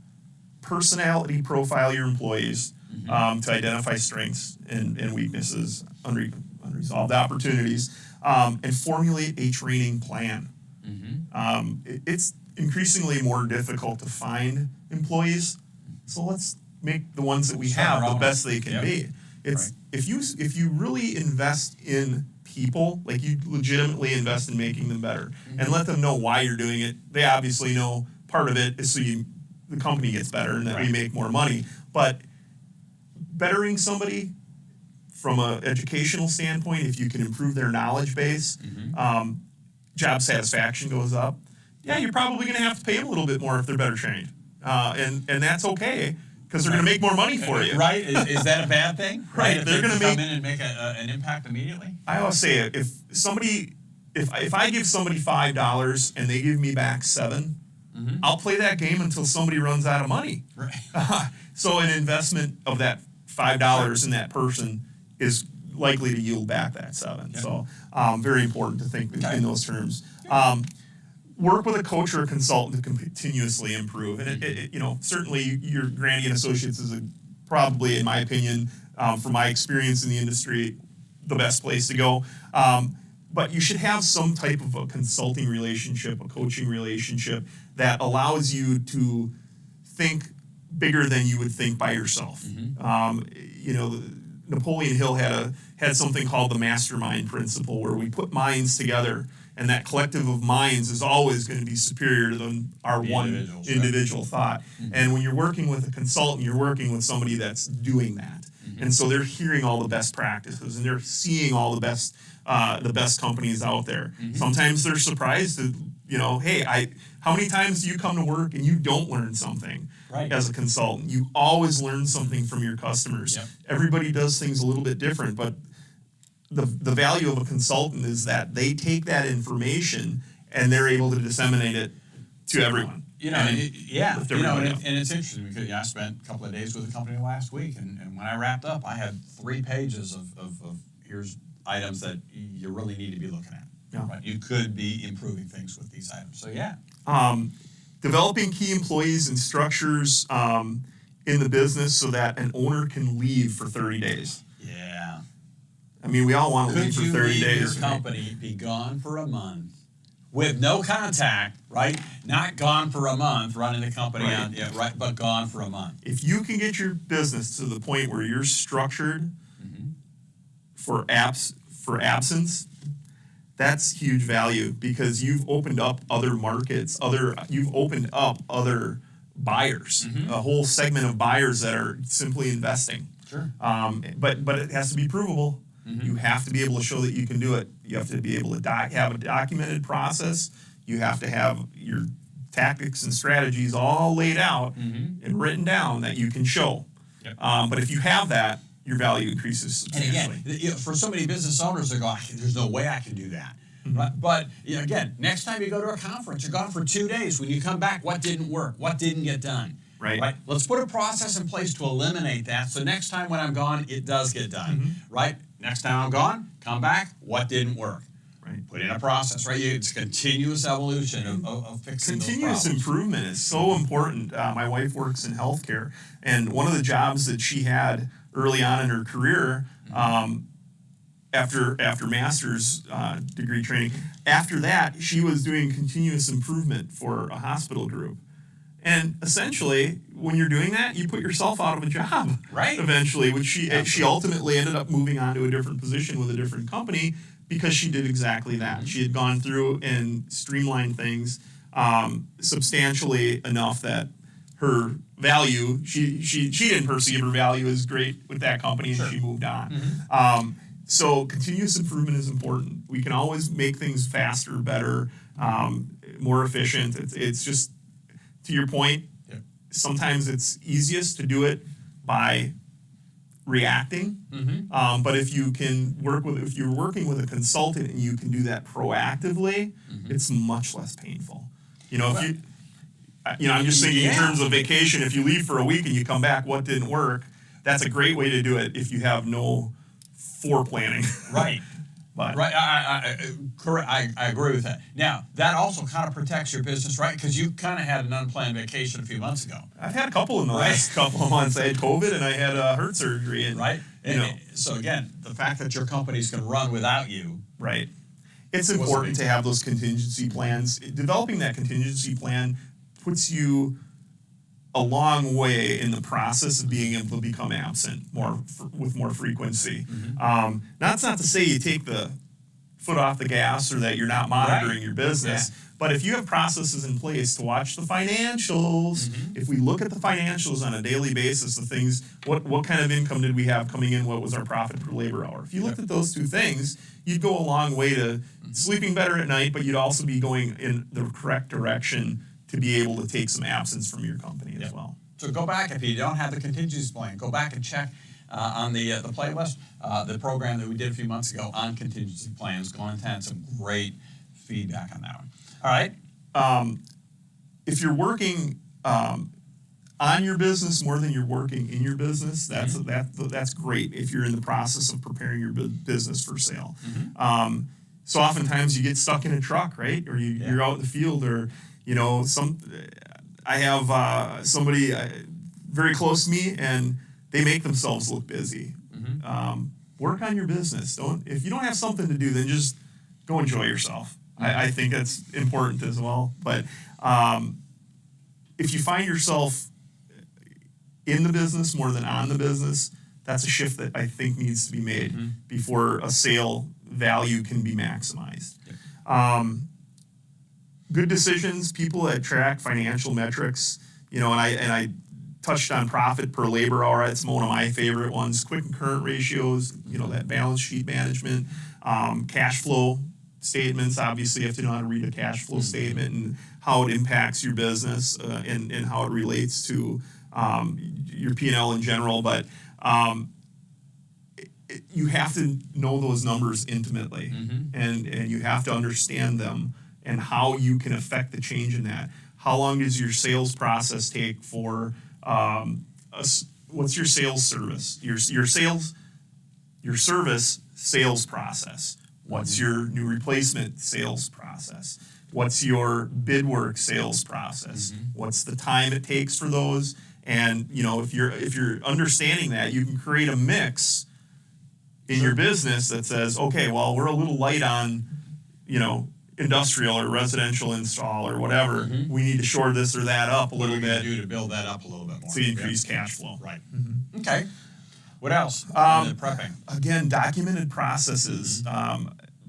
Personality profile your employees to identify strengths and weaknesses, unresolved opportunities, and formulate a training plan. It's increasingly more difficult to find employees, so let's make the ones that we have the best they can be. It's if you really invest in people, like you legitimately invest in making them better and let them know why you're doing it. They obviously know part of it is so the company gets better and that we make more money. But bettering somebody from an educational standpoint, if you can improve their knowledge base, job satisfaction goes up. Yeah, you're probably going to have to pay them a little bit more if they're better trained, and that's okay. Because they're going to make more money for you. Right? Is that a bad thing? Right. If they're going to come in and make an impact immediately? I always say if I give somebody $5 and they give me back $7, I'll play that game until somebody runs out of money. Right. So an investment of that $5 in that person is likely to yield back that $7. Yep. So very important to think in those terms. Work with a coach or a consultant to continuously improve. And certainly your Grandy and Associates is probably, in my opinion, from my experience in the industry, the best place to go. But you should have some type of a consulting relationship, a coaching relationship that allows you to think bigger than you would think by yourself. Napoleon Hill had something called the mastermind principle, where we put minds together, and that collective of minds is always going to be superior to our one individual thought. And when you're working with a consultant, you're working with somebody that's doing that. And so they're hearing all the best practices, and they're seeing all the best companies out there. Sometimes they're surprised that, hey, how many times do you come to work and you don't learn something as a consultant? You always learn something from your customers. Yep. Everybody does things a little bit different, but the value of a consultant is that they take that information and they're able to disseminate it to everyone. And it's interesting because I spent a couple of days with the company last week, and when I wrapped up, I had 3 pages of here's items that you really need to be looking at. Yeah. Right? You could be improving things with these items. So developing key employees and structures in the business so that an owner can leave for 30 days. Yeah. I mean, we all want to leave for 30 days. Could you leave your company, be gone for a month with no contact, right? Not gone for a month, running the company but gone for a month. If you can get your business to the point where you're structured for absence, that's huge value, because you've opened up other markets, you've opened up other buyers, a whole segment of buyers that are simply investing. Sure. But it has to be provable. You have to be able to show that you can do it. You have to be able to have a documented process. You have to have your tactics and strategies all laid out and written down that you can show. Yep. But if you have that, your value increases And substantially. again, for so many business owners, they're going, there's no way I can do that. Right? But again, next time you go to a conference, you're gone for 2 days. When you come back, what didn't work? What didn't get done? Right. Let's put a process in place to eliminate that. So next time when I'm gone, it does get done. Right? Next time I'm gone, come back. What didn't work? Right. Put in a process. Right? It's continuous evolution of fixing Continuous those problems. improvement is so important. My wife works in healthcare, and one of the jobs that she had early on in her career, after master's degree training, after that she was doing continuous improvement for a hospital group. And essentially, when you're doing that, you put yourself out of a job. Right. Eventually, which she ultimately ended up moving on to a different position with a different company because she did exactly that. She had gone through and streamlined things substantially enough that her value, she didn't perceive her value as great with that company, and she moved on. So continuous improvement is important. We can always make things faster, better, more efficient. It's just, to your point, sometimes it's easiest to do it by reacting. But if you can if you're working with a consultant and you can do that proactively, it's much less painful. I'm just thinking in terms of vacation. If you leave for a week and you come back, what didn't work? That's a great way to do it if you have no foreplanning. Right. But Right, correct. I agree with that. Now, that also kind of protects your business, right? Because you kind of had an unplanned vacation a few months ago. I've had a couple in the last couple of months. I had COVID and I had heart surgery. And, right? So again, the fact that your company's can run without you. Right. It's important to have those contingency plans. Developing that contingency plan puts you a long way in the process of being able to become absent with more frequency. That's not to say you take the foot off the gas or that you're not monitoring your business, but if you have processes in place to watch the financials, if we look at the financials on a daily basis, the things, what kind of income did we have coming in, what was our profit per labor hour? If you looked at those two things, you'd go a long way to sleeping better at night, but you'd also be going in the correct direction to be able to take some absence from your company as well. So go back, if you don't have the contingency plan, go back and check on the playlist, the program that we did a few months ago on contingency plans. Glenn had some great feedback on that one. All right. If you're working on your business more than you're working in your business, that's great if you're in the process of preparing your business for sale. So oftentimes you get stuck in a truck, right? Or you're out in the field, or I have somebody very close to me, and they make themselves look busy. Work on your business. If you don't have something to do, then just go enjoy yourself. I think that's important as well. But if you find yourself in the business more than on the business, that's a shift that I think needs to be made before a sale value can be maximized. Good decisions, people that track financial metrics, and I touched on profit per labor hour. It's one of my favorite ones. Quick and current ratios, that balance sheet management, cash flow statements. Obviously, you have to know how to read a cash flow statement and how it impacts your business and how it relates to your P&L in general. But you have to know those numbers intimately, and you have to understand them and how you can affect the change in that. How long does your sales process take for what's your sales service? Your service sales process. What's your new replacement sales process? What's your bid work sales process? What's the time it takes for those? And if you're understanding that, you can create a mix in your business that says, okay, well, we're a little light on, industrial or residential install or whatever. We need to shore this or that up a little bit. Do to build that up a little bit more to increase cash flow. Right. Okay. What else? Prepping. Again, documented processes.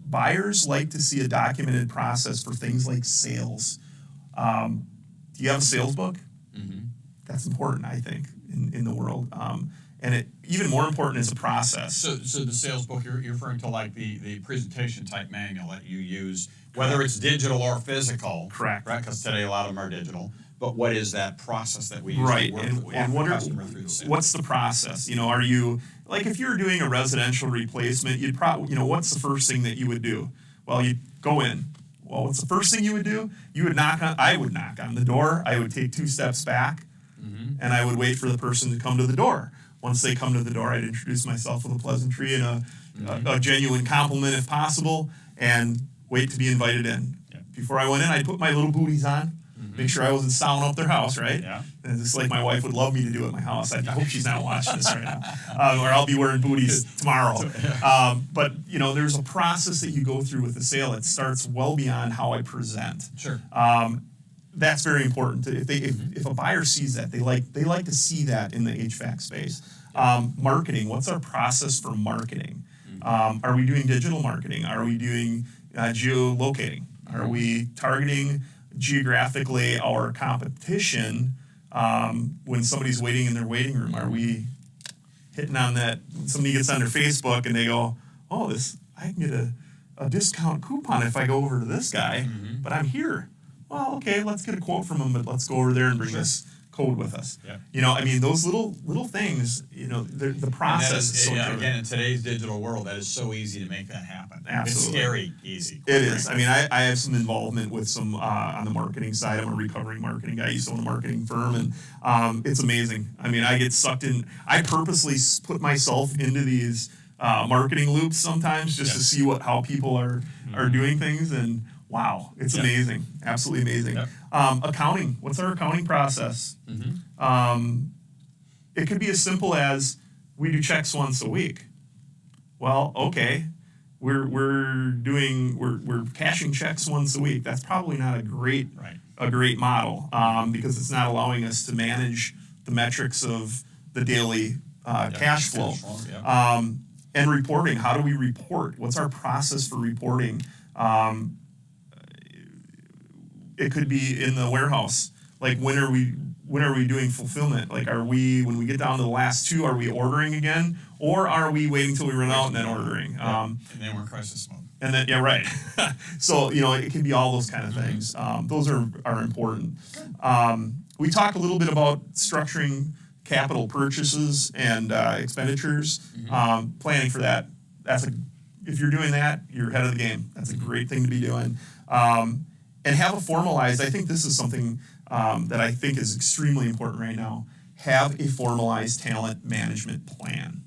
Buyers like to see a documented process for things like sales. Do you have a sales book? That's important, I think, in the world. And it even more important is a process. So the sales book, you're referring to like the presentation type manual that you use whether it's digital or physical. Correct. Right, because today a lot of them are digital. But what is that process that we use Right, to work and with what the are, customer through the sale? what's the process? Are you, like if you're doing a residential replacement, you'd probably, what's the first thing that you would do? Well, you'd go in. Well, what's the first thing you would do? I would knock on the door. I would take 2 steps back, and I would wait for the person to come to the door. Once they come to the door, I'd introduce myself with a pleasantry and a genuine compliment if possible, and wait to be invited in. Yeah. Before I went in, I'd put my little booties on, make sure I wasn't styling up their house, right? Yeah. And just like my wife would love me to do at my house. I hope she's not watching this right now, or I'll be wearing booties tomorrow. But there's a process that you go through with the sale. It starts well beyond how I present. Sure. That's very important. If a buyer sees that, they like to see that in the HVAC space. Marketing. What's our process for marketing? Are we doing digital marketing? Are we doing geolocating? Are we targeting geographically our competition when somebody's waiting in their waiting room? Are we hitting on that? Somebody gets on their Facebook and they go, "Oh, I can get a discount coupon if I go over to this guy, but I'm here." Well, okay, let's get a quote from him, but let's go over there and bring this code with us. Yeah. Those little things, the process is so again, driven. in today's digital world, that is so easy to make that happen. Absolutely. It's scary easy. It is. I mean, I have some involvement with some on the marketing side. I'm a recovering marketing guy. I used to own a marketing firm, and it's amazing. I mean, I get sucked in. I purposely put myself into these marketing loops sometimes just to see how people are doing things, and wow, it's amazing. Absolutely amazing. Yep. Accounting. What's our accounting process? It could be as simple as we do checks once a week. Well, okay, we're cashing checks once a week. That's probably not a great model because it's not allowing us to manage the metrics of the daily cash flow. And reporting. How do we report? What's our process for reporting? It could be in the warehouse. Like when are we doing fulfillment? Like when we get down to the last 2, are we ordering again, or are we waiting till we run out and then ordering? And then we're in crisis mode. And then right. So it can be all those kind of things. Those are important. We talked a little bit about structuring capital purchases and expenditures. Planning for that. If you're doing that, you're ahead of the game. That's a great thing to be doing. And have a formalized, I think this is something that I think is extremely important right now. Have a formalized talent management plan.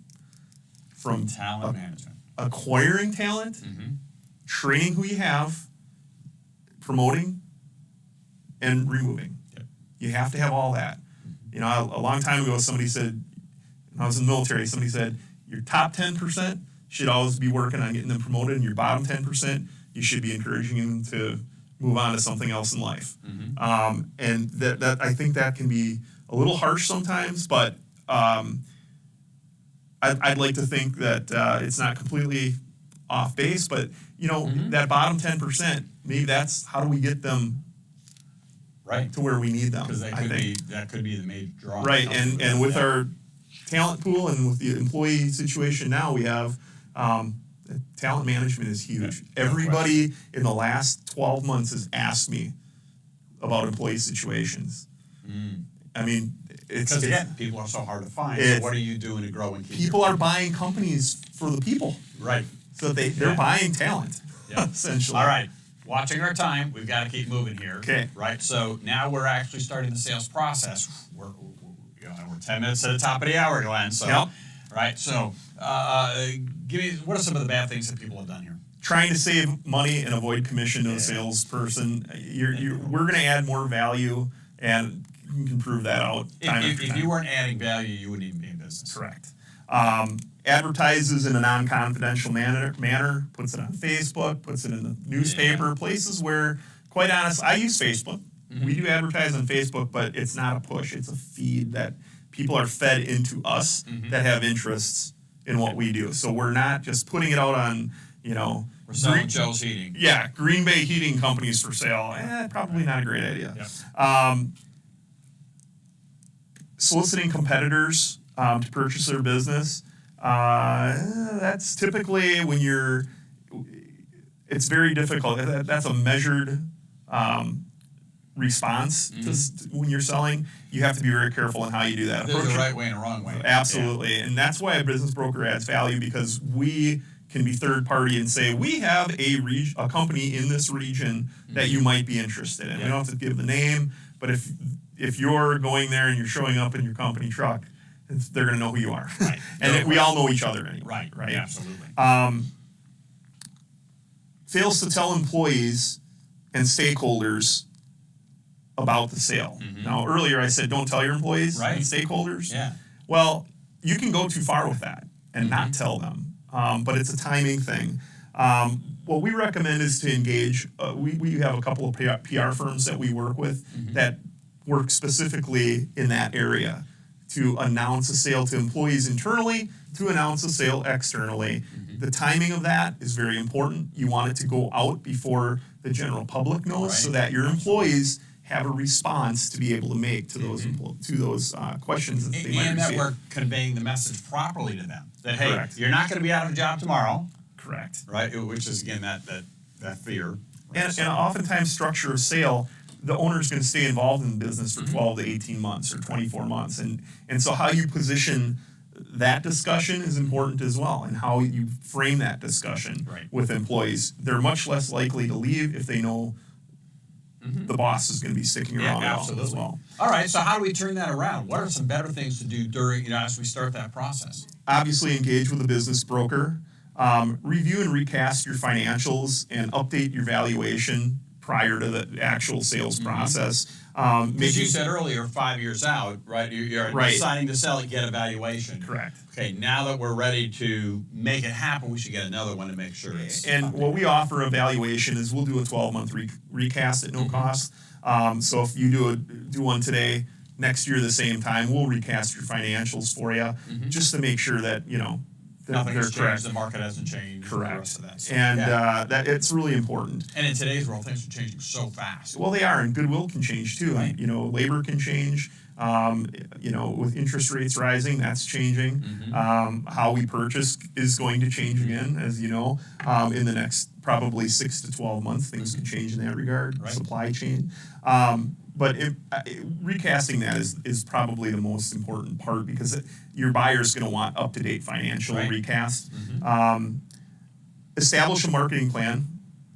From talent management. Acquiring talent, training who you have, promoting, and removing. Yep. You have to have all that. A long time ago, somebody said, when I was in the military, somebody said, your top 10% should always be working on getting them promoted, and your bottom 10%, you should be encouraging them to move on to something else in life. And that I think that can be a little harsh sometimes, but I'd like to think that it's not completely off base, but that bottom 10%, maybe that's how do we get them to where we need them. Because that could be the major draw. Right, and with our talent pool and with the employee situation now, we have talent management is huge. Yeah, everybody in the last 12 months has asked me about employee situations. I mean, because again, people are so hard to find. So what are you doing to grow and keep people are buying companies for the people. Right. So they're buying talent, essentially. All right. Watching our time, we've got to keep moving here. Okay. Right. So now we're actually starting the sales process. We're 10 minutes to the top of the hour, Glenn. So, right. So, give me what are some of the bad things that people have done here? Trying to save money and avoid commission to a salesperson. We're going to add more value, and you can prove that out time after time. If you weren't adding value, you wouldn't even be in business. Correct. Advertises in a non-confidential manner, puts it on Facebook, puts it in the newspaper, places where, quite honest, I use Facebook. We do advertise on Facebook, but it's not a push. It's a feed that people are fed into us that have interests in what we do. So we're not just putting it out on, we're selling Joe's Heating. Yeah, Green Bay Heating Companies for sale. Probably not a great idea. Yep. Soliciting competitors to purchase their business. That's typically when you're it's very difficult. That's a measured response when you're selling. You have to be very careful in how you do that. There's a right way and a wrong way. Absolutely. Yeah. And that's why a business broker adds value, because we can be third party and say, we have a company in this region that you might be interested in. We don't have to give the name, but if you're going there and you're showing up in your company truck, they're going to know who you are. Right. And we all know each other anyway. Right. Yeah, absolutely. Fails to tell employees and stakeholders about the sale. Now, earlier I said don't tell your employees and stakeholders. Yeah. Well, you can go too far with that and not tell them. But it's a timing thing. What we recommend is to engage. We have a couple of PR firms that we work with that work specifically in that area to announce a sale to employees internally, to announce a sale externally. The timing of that is very important. You want it to go out before the general public knows, so that your employees have a response to be able to make to those questions that they might and receive. that we're conveying the message properly to them. That, hey, Correct. You're not going to be out of a job tomorrow. Correct. Right? Which is, again, that fear. Right? And oftentimes structure of sale, the owner's going to stay involved in the business for 12 to 18 months or 24 months. And so how you position that discussion is important as well, and how you frame that discussion with employees. They're much less likely to leave if they know the boss is going to be sticking around as well. All right, so how do we turn that around? What are some better things to do during, as we start that process? Obviously, engage with a business broker. Review and recast your financials and update your valuation prior to the actual sales process. Because you said earlier, 5 years out, right? You're deciding to sell it, get a valuation. Correct. Okay, now that we're ready to make it happen, we should get another one to make sure it's... And what we offer a valuation is we'll do a 12-month recast at no cost. So if you do one today, next year the same time, we'll recast your financials for you just to make sure that, nothing has changed, correct. the market hasn't changed. Correct. The rest of that. So, and that it's really important. And in today's world, things are changing so fast. Well, they are, and goodwill can change too. Right. Labor can change. With interest rates rising, that's changing. How we purchase is going to change again, as you know. In the next probably 6 to 12 months, things can change in that regard. Right. Supply chain. But recasting that is probably the most important part, because your buyer's going to want up-to-date financial recast. Establish a marketing plan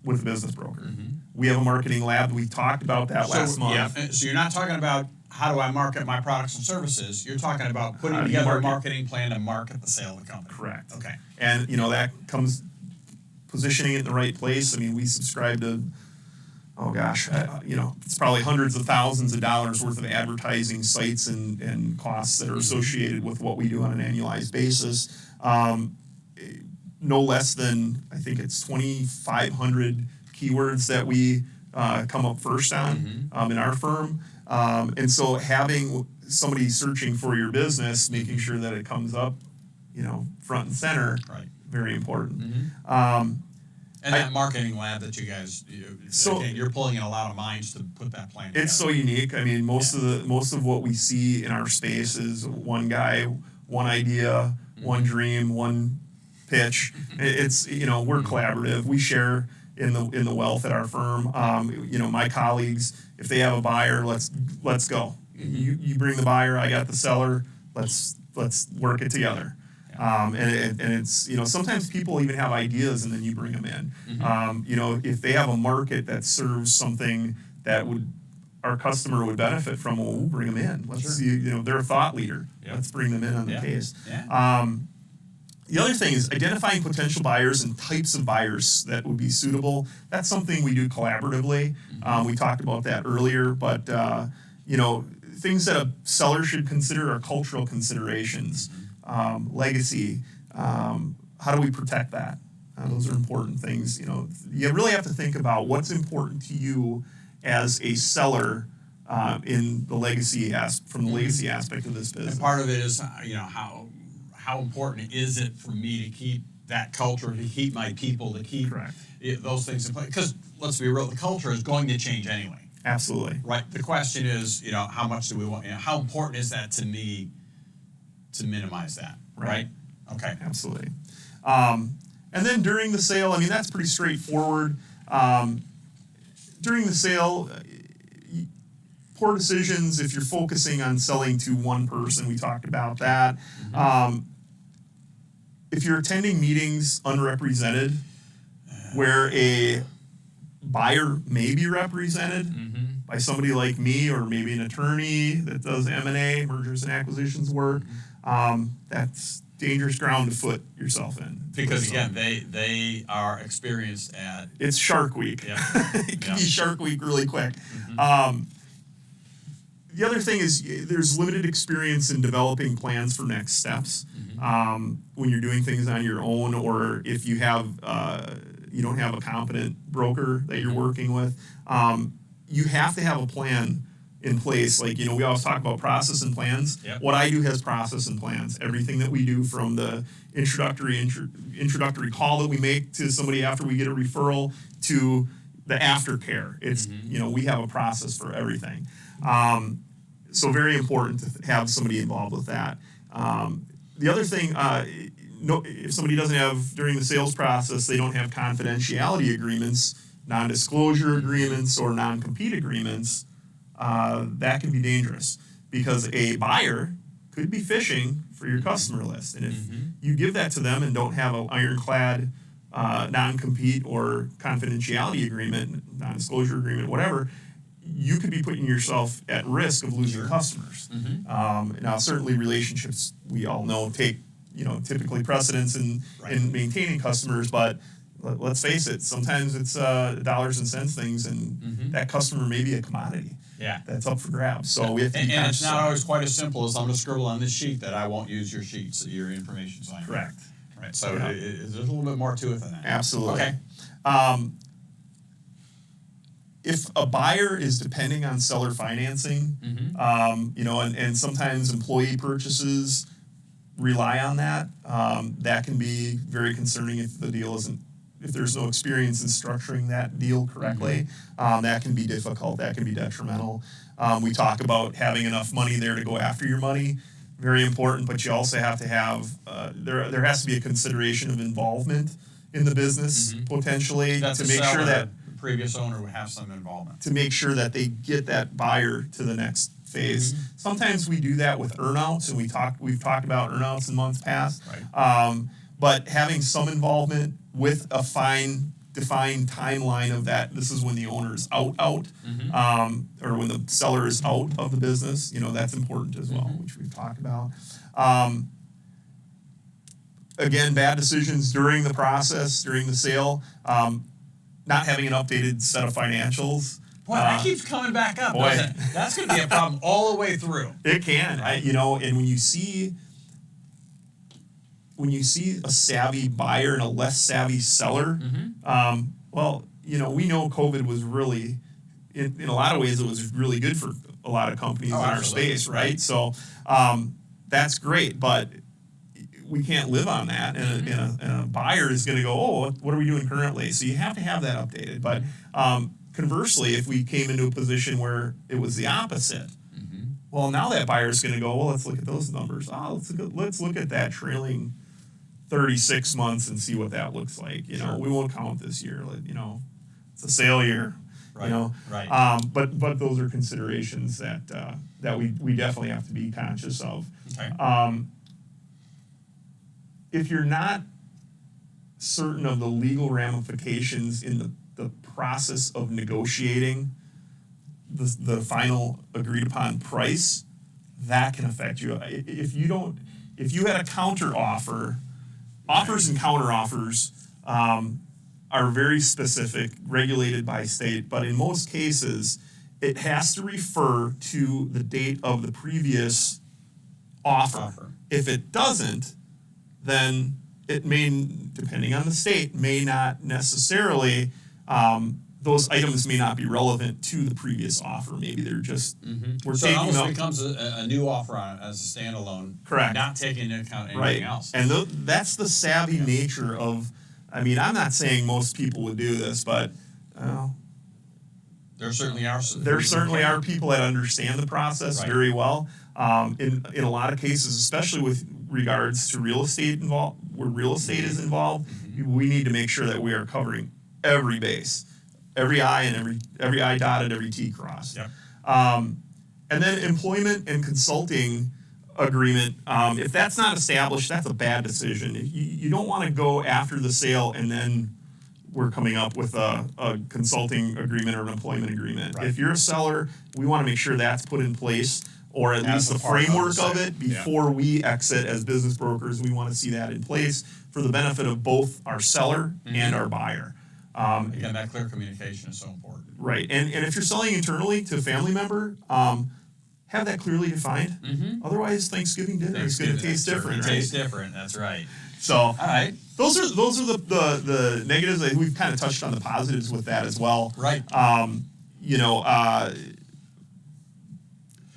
with a business broker. We have a marketing lab. We talked about that last month. Yeah. So you're not talking about how do I market my products and services. You're talking about putting together a marketing plan to market the sale of the company. Correct. Okay. And, that comes positioning it in the right place. I mean, we subscribe to... it's probably hundreds of thousands of dollars worth of advertising sites and costs that are associated with what we do on an annualized basis. No less than, I think it's 2,500 keywords that we come up first on in our firm. And so having somebody searching for your business, making sure that it comes up, front and center, very important. And that marketing lab that you guys, you're pulling in a lot of minds to put that plan together. It's so unique. I mean, most of what we see in our space is one guy, one idea, one dream, one pitch. It's we're collaborative. We share in the wealth at our firm. My colleagues, if they have a buyer, let's go. You bring the buyer, I got the seller. Let's work it together. And it's sometimes people even have ideas and then you bring them in. If they have a market that serves something that our customer would benefit from, well, we'll bring them in. Let's see, they're a thought leader. Yep. Let's bring them in on the case. Yeah. The other thing is identifying potential buyers and types of buyers that would be suitable. That's something we do collaboratively. We talked about that earlier, but things that a seller should consider are cultural considerations. Legacy, how do we protect that? Those are important things. You really have to think about what's important to you as a seller in the legacy from the legacy aspect of this business. And part of it is, how important is it for me to keep that culture, to keep my people, to keep those things in place? Because let's be real, the culture is going to change anyway. Absolutely. Right. The question is, how much do we want? How important is that to me? To minimize that, right? Okay. Absolutely. And then during the sale, I mean, that's pretty straightforward. During the sale, poor decisions if you're focusing on selling to one person. We talked about that. If you're attending meetings unrepresented, where a buyer may be represented by somebody like me or maybe an attorney that does M&A, mergers and acquisitions work, that's dangerous ground to put yourself in. Because again, they are experienced at... It's Shark Week. Yeah. It can be Shark Week really quick. The other thing is there's limited experience in developing plans for next steps when you're doing things on your own, or if you have you don't have a competent broker that you're working with. You have to have a plan in place. Like, you know, we always talk about process and plans. Yep. What I do has process and plans. Everything that we do, from the introductory call that we make to somebody after we get a referral to the aftercare. It's, you know, we have a process for everything. So very important to have somebody involved with that. The other thing, if somebody doesn't have, during the sales process, they don't have confidentiality agreements, non-disclosure agreements, or non-compete agreements, that can be dangerous, because a buyer could be fishing for your customer list. And if you give that to them and don't have an ironclad non-compete or confidentiality agreement, non-disclosure agreement, whatever, you could be putting yourself at risk of losing customers. Now, certainly relationships, we all know, take, you know, typically precedence in maintaining customers, but let's face it, sometimes it's dollars and cents things, and that customer may be a commodity. That's up for grabs. So we have to be and it's not conscious. always quite as simple as I'm going to scribble on this sheet that I won't use your sheets, your information sign. Correct. Right. So there's a little bit more to it than that. Absolutely. Okay. If a buyer is depending on seller financing, you know, and sometimes employee purchases rely on that, that can be very concerning if the deal isn't, if there's no experience in structuring that deal correctly. That can be difficult, that can be detrimental. We talk about having enough money there to go after your money, very important, but you also have to have, there has to be a consideration of involvement in the business, potentially, That's to make sure that the previous owner would have some involvement. to make sure that they get that buyer to the next phase. Sometimes we do that with earnouts, and we've talked about earnouts in months past. But having some involvement with a defined timeline of that, this is when the owner is out, or when the seller is out of the business, you know, that's important as well, which we've talked about. Again, bad decisions during the process, during the sale, not having an updated set of financials. Boy, that keeps coming back up, doesn't it? That's going to be a problem all the way through. It can, you know, and when you see a savvy buyer and a less savvy seller, well, you know, we know COVID was really, in a lot of ways, it was really good for a lot of companies in our space, right? So that's great, but we can't live on that, and a buyer is going to go, oh, what are we doing currently? So you have to have that updated. But conversely, if we came into a position where it was the opposite, well, now that buyer is going to go, well, let's look at those numbers. Let's look at that trailing 36 months and see what that looks like. You know, we won't count this year. You know, it's a sale year. You know, but those are considerations that we definitely have to be conscious of. If you're not certain of the legal ramifications in the process of negotiating the final agreed upon price, that can affect you. If you had a counter offer, offers and counter offers are very specific, regulated by state, but in most cases, it has to refer to the date of the previous offer. If it doesn't, then it may, depending on the state, may not necessarily, those items may not be relevant to the previous offer. Maybe they're just, we're so taking it almost up, becomes a new offer on it as a standalone. Correct. Not taking into account anything else. And that's the savvy nature of, I mean, I'm not saying most people would do this, but there certainly are. There certainly are people that understand the process very well. In a lot of cases, especially with regards to real estate where real estate is involved, we need to make sure that we are covering every base, every I and every I dotted, every T crossed. Yep. And then employment and consulting agreement, if that's not established, that's a bad decision. You don't want to go after the sale and then we're coming up with a consulting agreement or an employment agreement. Right. If you're a seller, we want to make sure that's put in place, or at As least the a part of the framework sale. of it before we exit as business brokers. We want to see that in place for the benefit of both our seller and our buyer. Again, that clear communication is so important. Right, and if you're selling internally to a family member, have that clearly defined. Otherwise, Thanksgiving dinner is going to taste different, right? Tastes different. That's right. So, All right. those are the negatives. We've kind of touched on the positives with that as well. Right.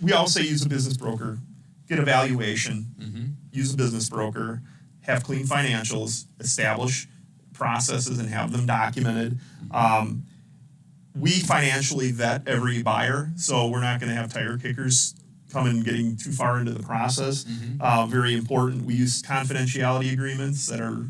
We all say use a business broker, get a valuation, use a business broker, have clean financials, establish processes and have them documented. We financially vet every buyer, so we're not going to have tire kickers coming getting too far into the process. Very important. We use confidentiality agreements that are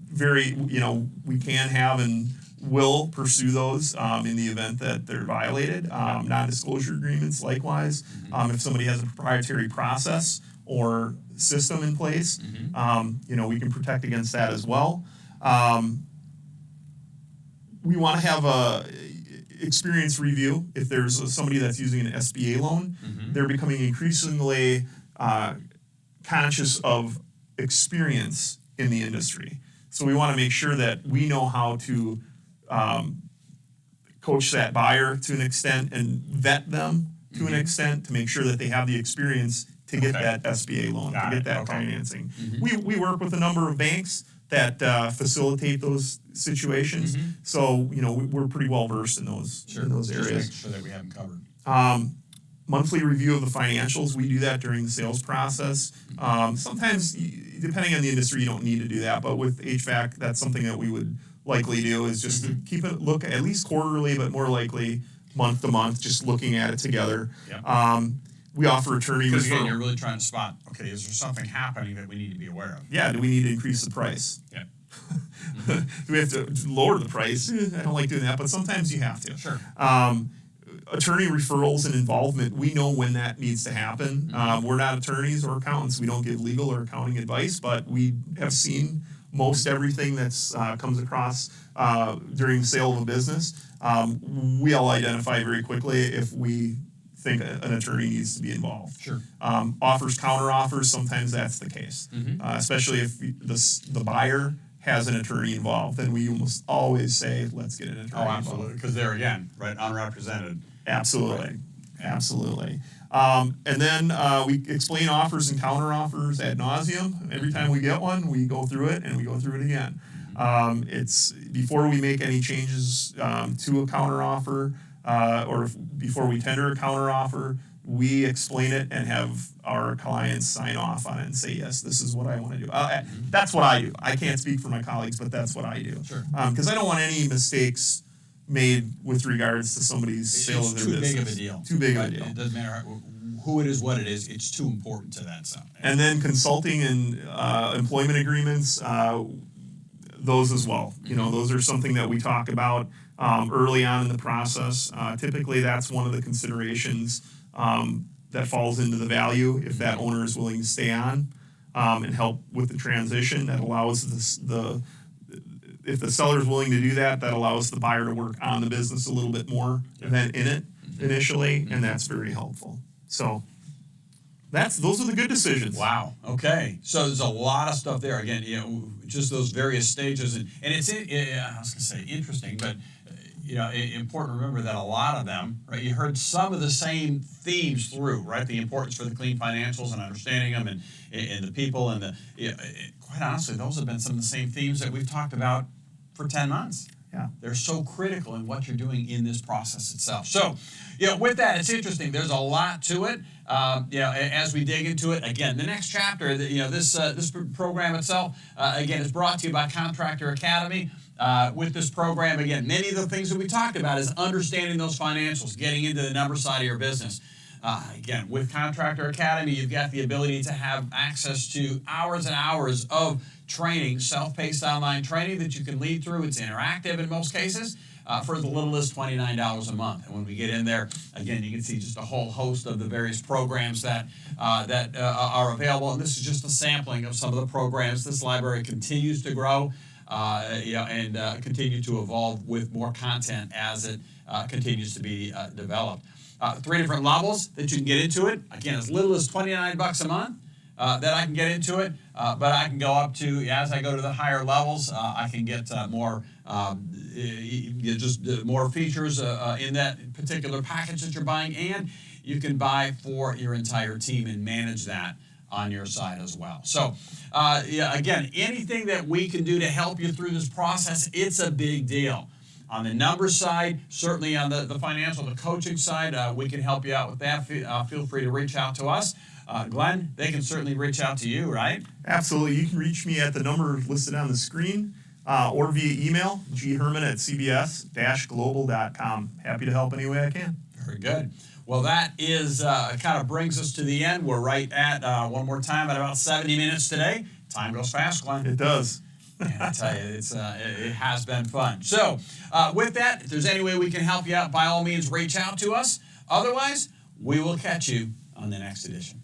very, we can have and will pursue those in the event that they're violated. Non-disclosure agreements, likewise. If somebody has a proprietary process or system in place, we can protect against that as well. We want to have a experience review. If there's somebody that's using an SBA loan, they're becoming increasingly conscious of experience in the industry. So we want to make sure that we know how to coach that buyer to an extent and vet them to an extent to make sure that they have the experience to get that SBA loan, to get that financing. We work with a number of banks that facilitate those situations. So, we're pretty well versed in those areas. Just make sure that we have them covered. Monthly review of the financials. We do that during the sales process. Sometimes, depending on the industry, you don't need to do that. But with HVAC, that's something that we would likely do is just to keep it look at least quarterly, but more likely month to month, just looking at it together. We offer attorney Because again, referral. you're really trying to spot, okay, is there something happening that we need to be aware of? Yeah, do we need to increase the price? Yeah. Do we have to lower the price? I don't like doing that, but sometimes you have to. Sure. Attorney referrals and involvement, we know when that needs to happen. We're not attorneys or accountants. We don't give legal or accounting advice, but we have seen most everything that's comes across during the sale of a business. We'll identify very quickly if we think an attorney needs to be involved. Sure. Offers, counter offers, sometimes that's the case. Especially if the buyer has an attorney involved, then we almost always say, let's get an attorney involved. Absolutely. Because they're, again, right, unrepresented. Absolutely. Right. Absolutely. And then we explain offers and counter offers ad nauseum. Every time we get one, we go through it and we go through it again. It's before we make any changes to a counter offer or before we tender a counter offer, we explain it and have our clients sign off on it and say, yes, this is what I want to do. That's what I do. I can't speak for my colleagues, but that's what I do. Sure. Because I don't want any mistakes made with regards to somebody's sale of their business. It's too big of a deal. Too big of a deal. It doesn't matter who it is, what it is. It's too important to that stuff. And then consulting and employment agreements, those as well. Those are something that we talk about early on in the process. Typically, that's one of the considerations that falls into the value if that owner is willing to stay on and help with the transition. That allows if the seller is willing to do that, that allows the buyer to work on the business a little bit more than in it initially, and that's very helpful. So those are the good decisions. Wow. Okay. So there's a lot of stuff there. Again, just those various stages, and it's I was going to say interesting, but important to remember that a lot of them, right? You heard some of the same themes through, right? The importance for the clean financials and understanding them, and the people, and quite honestly, those have been some of the same themes that we've talked about for 10 months. Yeah. They're so critical in what you're doing in this process itself. So, with that, it's interesting. There's a lot to it. As we dig into it, again, the next chapter, this program itself, again, is brought to you by Contractor Academy. With this program, again, many of the things that we talked about is understanding those financials, getting into the number side of your business. Again, with Contractor Academy, you've got the ability to have access to hours and hours of training, self-paced online training that you can lead through. It's interactive in most cases. For as little as $29 a month. And when we get in there, again, you can see just a whole host of the various programs that are available. And this is just a sampling of some of the programs. This library continues to grow and continue to evolve with more content as it continues to be developed. 3 different levels that you can get into it. Again, as little as $29 a month. That I can get into it, but I can go up to, as I go to the higher levels, I can get more more features in that particular package that you're buying, and you can buy for your entire team and manage that on your side as well. So, again, anything that we can do to help you through this process, it's a big deal. On the numbers side, certainly on the financial, the coaching side, we can help you out with that. Feel free to reach out to us. Glenn, they can certainly reach out to you, right? Absolutely. You can reach me at the number listed on the screen or via email, gherman@cbs-global.com. Happy to help any way I can. Very good. Well, that is kind of brings us to the end. We're right at, one more time, at about 70 minutes today. Time goes fast, Glenn. It does. And I tell you, it has been fun. So with that, if there's any way we can help you out, by all means, reach out to us. Otherwise, we will catch you on the next edition.